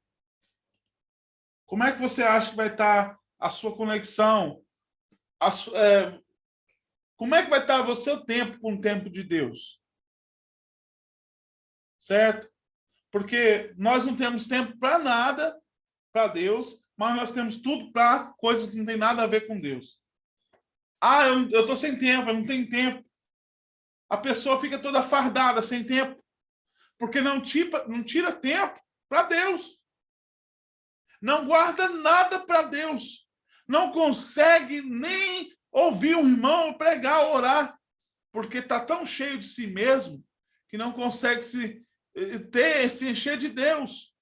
Como é que você acha que vai estar a sua conexão? Como é que vai estar o seu tempo com o tempo de Deus? Certo? Porque nós não temos tempo para nada, para Deus, mas nós temos tudo para coisas que não tem nada a ver com Deus. Ah, eu estou sem tempo, eu não tenho tempo. A pessoa fica toda fardada, sem tempo, porque não tira tempo para Deus. Não guarda nada para Deus. Não consegue nem ouvir um irmão pregar, orar, porque está tão cheio de si mesmo que não consegue se encher de Deus.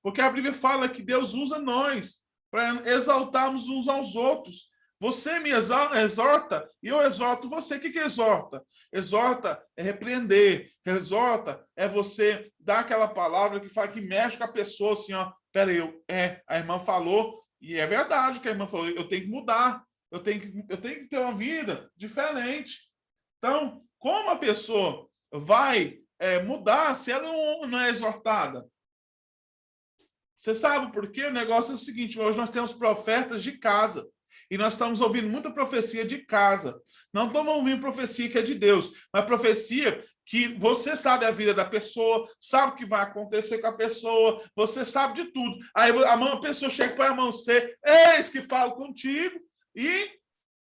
Porque a Bíblia fala que Deus usa nós para exaltarmos uns aos outros. Você me exorta e eu exorto você. O que exorta? Exorta é repreender. Exorta é você dar aquela palavra que fala, que mexe com a pessoa assim, ó. Peraí, a irmã falou, e é verdade o que a irmã falou, eu tenho que mudar, eu tenho que ter uma vida diferente. Então, como a pessoa vai mudar se ela não é exortada? Você sabe por quê? O negócio é o seguinte, hoje nós temos profetas de casa. E nós estamos ouvindo muita profecia de casa. Não estamos ouvindo profecia que é de Deus, mas profecia que você sabe a vida da pessoa, sabe o que vai acontecer com a pessoa, você sabe de tudo. Aí a pessoa chega e põe a mão em você, eis que falo contigo, e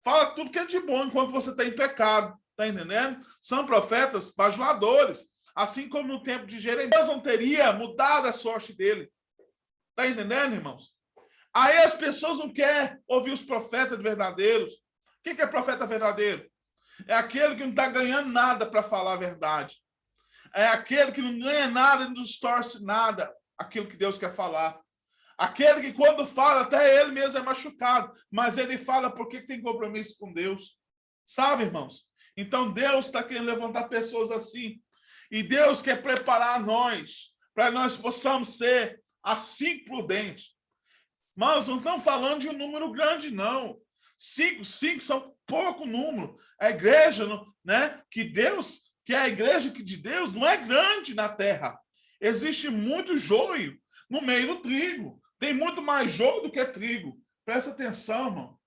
fala tudo que é de bom enquanto você está em pecado. Está entendendo? São profetas bajuladores. Assim como no tempo de Jeremias, Deus não teria mudado a sorte dele. Está entendendo, irmãos? Aí as pessoas não querem ouvir os profetas verdadeiros. O que é profeta verdadeiro? É aquele que não está ganhando nada para falar a verdade. É aquele que não ganha nada e não distorce nada aquilo que Deus quer falar. Aquele que quando fala, até ele mesmo é machucado, mas ele fala porque tem compromisso com Deus. Sabe, irmãos? Então Deus está querendo levantar pessoas assim. E Deus quer preparar nós, para nós possamos ser assim prudentes. Mas não estamos falando de um número grande, não. 5 são pouco número. A igreja, né, que é a igreja de Deus, não é grande na terra. Existe muito joio no meio do trigo. Tem muito mais joio do que trigo. Presta atenção, irmão.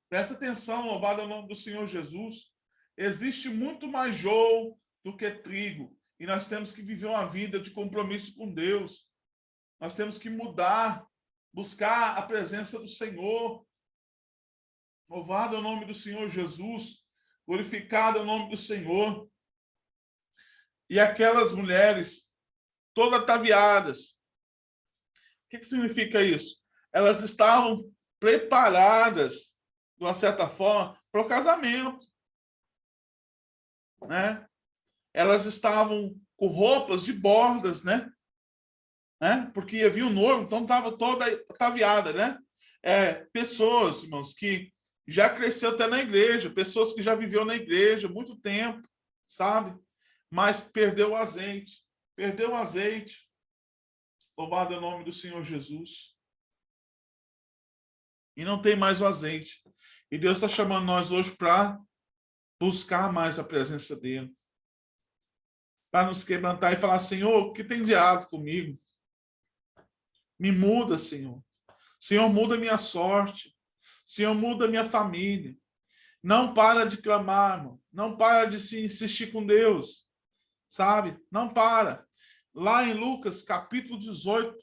Presta atenção, louvado é o nome do Senhor Jesus. Existe muito mais joio do que trigo. E nós temos que viver uma vida de compromisso com Deus. Nós temos que mudar, buscar a presença do Senhor. Louvado é o nome do Senhor Jesus. Glorificado é o nome do Senhor. E aquelas mulheres, todas ataviadas. O que significa isso? Elas estavam preparadas, de uma certa forma, para o casamento. Né? Elas estavam com roupas de bordas, né? Porque havia o noivo, então estava toda ataviada, né? Pessoas, irmãos, que já cresceu até na igreja, pessoas que já viveu na igreja muito tempo, sabe? Mas perdeu o azeite. Perdeu o azeite. Louvado é o nome do Senhor Jesus. E não tem mais o azeite. E Deus está chamando nós hoje para buscar mais a presença dele. Para nos quebrantar e falar, Senhor, o que tem de errado comigo? Me muda, Senhor. Senhor, muda minha sorte. Senhor, muda minha família. Não para de clamar, irmão. Não para de se insistir com Deus. Sabe? Não para. Lá em Lucas, capítulo 18,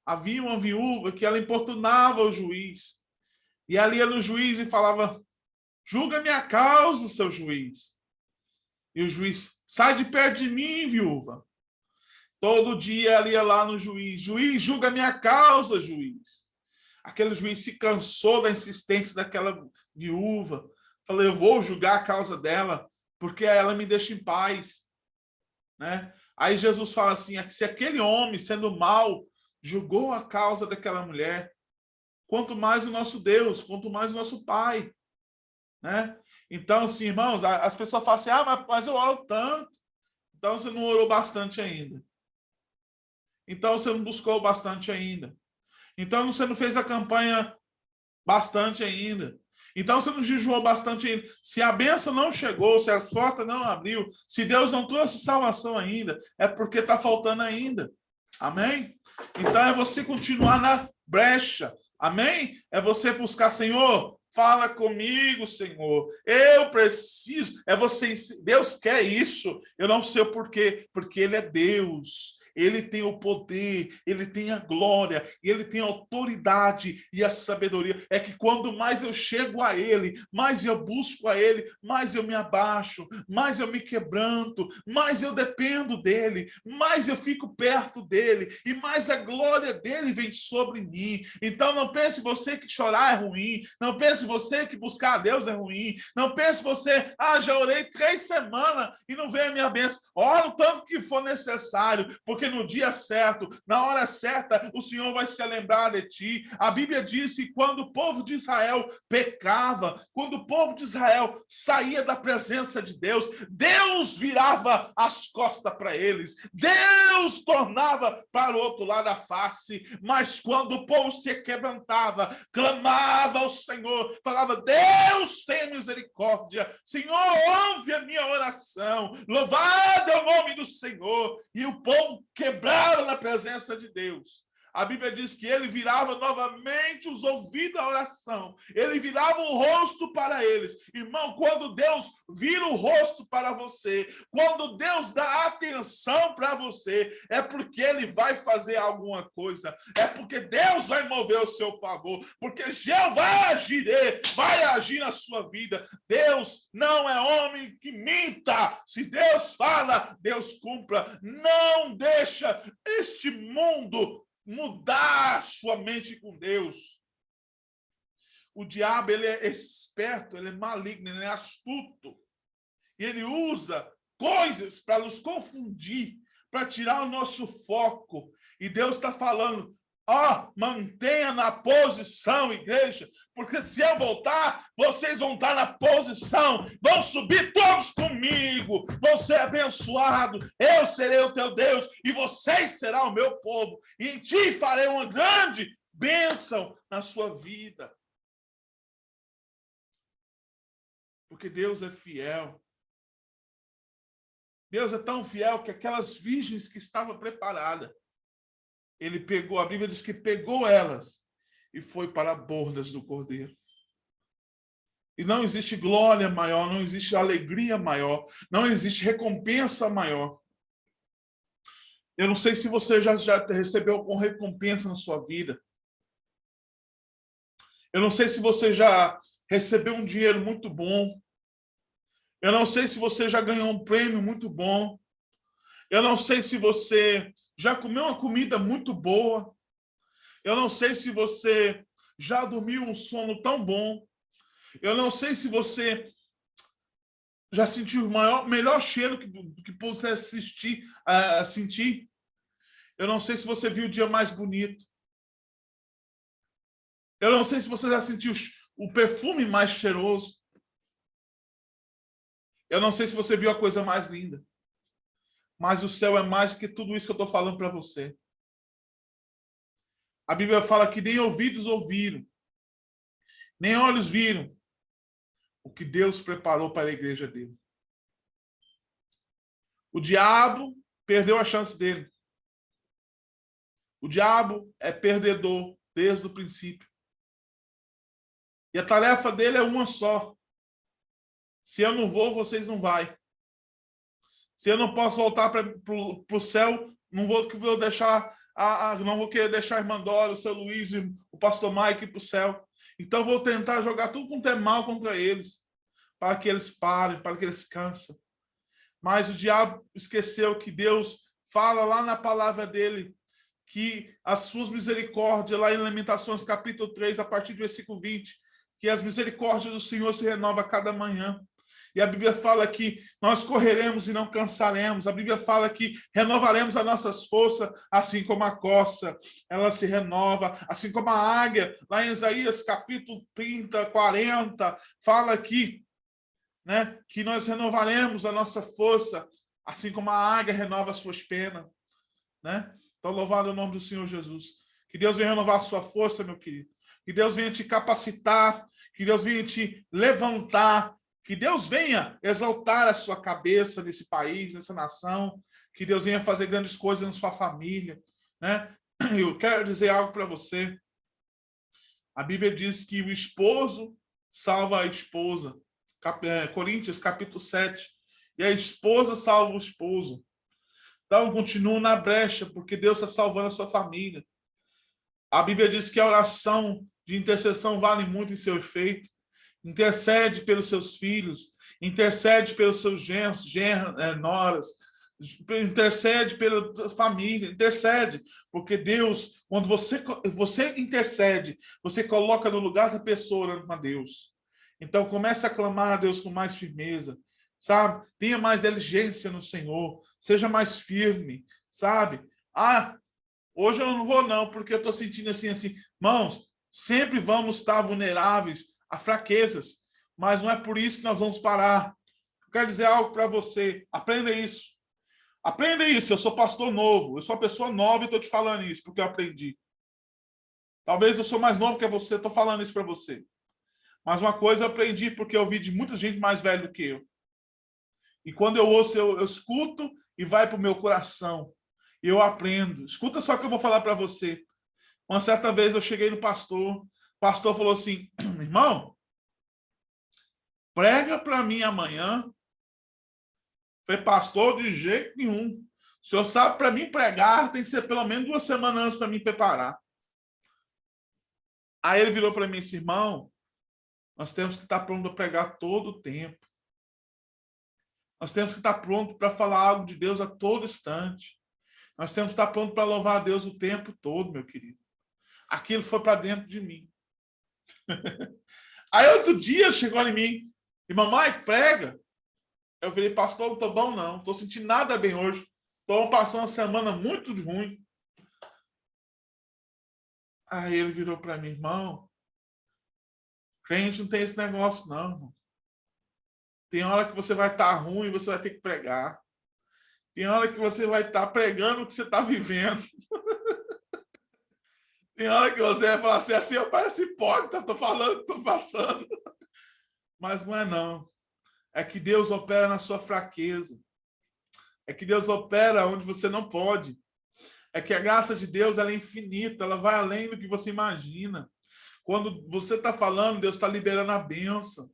havia uma viúva que ela importunava o juiz. E ela ia no juiz e falava, julga minha causa, seu juiz. E o juiz, sai de perto de mim, viúva. Todo dia ela ia lá no juiz. Juiz, julga minha causa, juiz. Aquele juiz se cansou da insistência daquela viúva. Falou, eu vou julgar a causa dela, porque ela me deixa em paz. Né? Aí Jesus fala assim, se aquele homem, sendo mau, julgou a causa daquela mulher, quanto mais o nosso Deus, quanto mais o nosso Pai. Né? Então, assim, irmãos, as pessoas falam assim, mas eu oro tanto. Então você não orou bastante ainda. Então você não buscou bastante ainda. Então você não fez a campanha bastante ainda. Então você não jejuou bastante ainda. Se a bênção não chegou, se a porta não abriu, se Deus não trouxe salvação ainda, é porque está faltando ainda. Amém? Então é você continuar na brecha. Amém? É você buscar, Senhor, fala comigo, Senhor. Eu preciso. É você. Deus quer isso. Eu não sei o porquê. Porque Ele é Deus. Ele tem o poder, ele tem a glória, ele tem a autoridade e a sabedoria. É que quando mais eu chego a ele, mais eu busco a ele, mais eu me abaixo, mais eu me quebranto, mais eu dependo dele, mais eu fico perto dele e mais a glória dele vem sobre mim. Então não pense você que chorar é ruim, não pense você que buscar a Deus é ruim, não pense você, já orei 3 semanas e não veio a minha bênção. Ora o tanto que for necessário, porque porque no dia certo, na hora certa, o Senhor vai se lembrar de ti. A Bíblia diz que quando o povo de Israel pecava, quando o povo de Israel saía da presença de Deus, Deus virava as costas para eles, Deus tornava para o outro lado a face, mas quando o povo se quebrantava, clamava ao Senhor, falava: Deus, tenha misericórdia, Senhor, ouve a minha oração, louvado é o nome do Senhor, e o povo quebrava na presença de Deus. A Bíblia diz que ele virava novamente os ouvidos à oração. Ele virava o rosto para eles. Irmão, quando Deus vira o rosto para você, quando Deus dá atenção para você, é porque ele vai fazer alguma coisa. É porque Deus vai mover o seu favor. Porque Jeová agirá, vai agir na sua vida. Deus não é homem que minta. Se Deus fala, Deus cumpra. Não deixa este mundo mudar sua mente com Deus. O diabo, ele é esperto, ele é maligno, ele é astuto. E ele usa coisas para nos confundir, para tirar o nosso foco. E Deus está falando: mantenha na posição, igreja, porque se eu voltar, vocês vão estar na posição, vão subir todos comigo, vão ser abençoados, eu serei o teu Deus e vocês serão o meu povo, e em ti farei uma grande bênção na sua vida. Porque Deus é fiel. Deus é tão fiel que aquelas virgens que estavam preparadas, ele pegou, a Bíblia diz que pegou elas e foi para bordas do Cordeiro. E não existe glória maior, não existe alegria maior, não existe recompensa maior. Eu não sei se você já recebeu alguma recompensa na sua vida. Eu não sei se você já recebeu um dinheiro muito bom. Eu não sei se você já ganhou um prêmio muito bom. Eu não sei se você já comeu uma comida muito boa. Eu não sei se você já dormiu um sono tão bom. Eu não sei se você já sentiu o melhor cheiro que pudesse sentir. Eu não sei se você viu o dia mais bonito. Eu não sei se você já sentiu o perfume mais cheiroso. Eu não sei se você viu a coisa mais linda. Mas o céu é mais que tudo isso que eu estou falando para você. A Bíblia fala que nem ouvidos ouviram, nem olhos viram o que Deus preparou para a igreja dele. O diabo perdeu a chance dele. O diabo é perdedor desde o princípio. E a tarefa dele é uma só. Se eu não vou, vocês não vão. Se eu não posso voltar para o céu, não vou querer deixar a irmã Dora, o seu Luiz e o pastor Mike para o céu. Então vou tentar jogar tudo quanto é mal contra eles, para que eles parem, para que eles cansem. Mas o diabo esqueceu que Deus fala lá na palavra dele, que as suas misericórdias, lá em Lamentações capítulo 3, a partir do versículo 20, que as misericórdias do Senhor se renovam a cada manhã. E a Bíblia fala que nós correremos e não cansaremos. A Bíblia fala que renovaremos as nossas forças, assim como a corça, ela se renova, assim como a águia. Lá em Isaías, capítulo 30, 40, fala aqui, né, que nós renovaremos a nossa força, assim como a águia renova as suas penas. Né? Então, louvado o nome do Senhor Jesus. Que Deus venha renovar a sua força, meu querido. Que Deus venha te capacitar, que Deus venha te levantar, que Deus venha exaltar a sua cabeça nesse país, nessa nação, que Deus venha fazer grandes coisas na sua família, né? Eu quero dizer algo para você. A Bíblia diz que o esposo salva a esposa. Coríntios, capítulo 7. E a esposa salva o esposo. Então, continua na brecha, porque Deus está salvando a sua família. A Bíblia diz que a oração de intercessão vale muito em seu efeito. Intercede pelos seus filhos, intercede pelos seus genros, noras, intercede pela família, intercede, porque Deus, quando você intercede, você coloca no lugar da pessoa orando para Deus. Então, comece a clamar a Deus com mais firmeza, sabe? Tenha mais diligência no Senhor, seja mais firme, sabe? Ah, hoje eu não vou não, porque eu estou sentindo assim. Irmãos, sempre vamos estar vulneráveis a fraquezas, mas não é por isso que nós vamos parar. Eu quero dizer algo para você. Aprenda isso. Aprenda isso. Eu sou pastor novo. Eu sou uma pessoa nova e estou te falando isso, porque eu aprendi. Talvez eu sou mais novo que você, estou falando isso para você. Mas uma coisa eu aprendi, porque eu ouvi de muita gente mais velha do que eu. E quando eu ouço, eu escuto e vai para o meu coração. E eu aprendo. Escuta só o que eu vou falar para você. Uma certa vez eu cheguei no pastor. O pastor falou assim, irmão, prega para mim amanhã. Falei, pastor, de jeito nenhum. O senhor sabe, para mim pregar, tem que ser pelo menos 2 semanas antes para me preparar. Aí ele virou para mim e disse, irmão, nós temos que estar pronto para pregar todo o tempo. Nós temos que estar pronto para falar algo de Deus a todo instante. Nós temos que estar pronto para louvar a Deus o tempo todo, meu querido. Aquilo foi para dentro de mim. Aí outro dia chegou em mim, e mamãe, prega. Eu falei, pastor, não estou bom não, não estou sentindo nada bem hoje. Estou passando uma semana muito ruim. Aí ele virou para mim, irmão, crente não tem esse negócio não, irmão. Tem hora que você vai estar ruim e você vai ter que pregar. Tem hora que você vai estar pregando o que você está vivendo. Tem hora que você vai falar assim, eu pareço hipócrita, estou falando, estou passando. Mas não é não. É que Deus opera na sua fraqueza. É que Deus opera onde você não pode. É que a graça de Deus ela é infinita, ela vai além do que você imagina. Quando você está falando, Deus está liberando a bênção.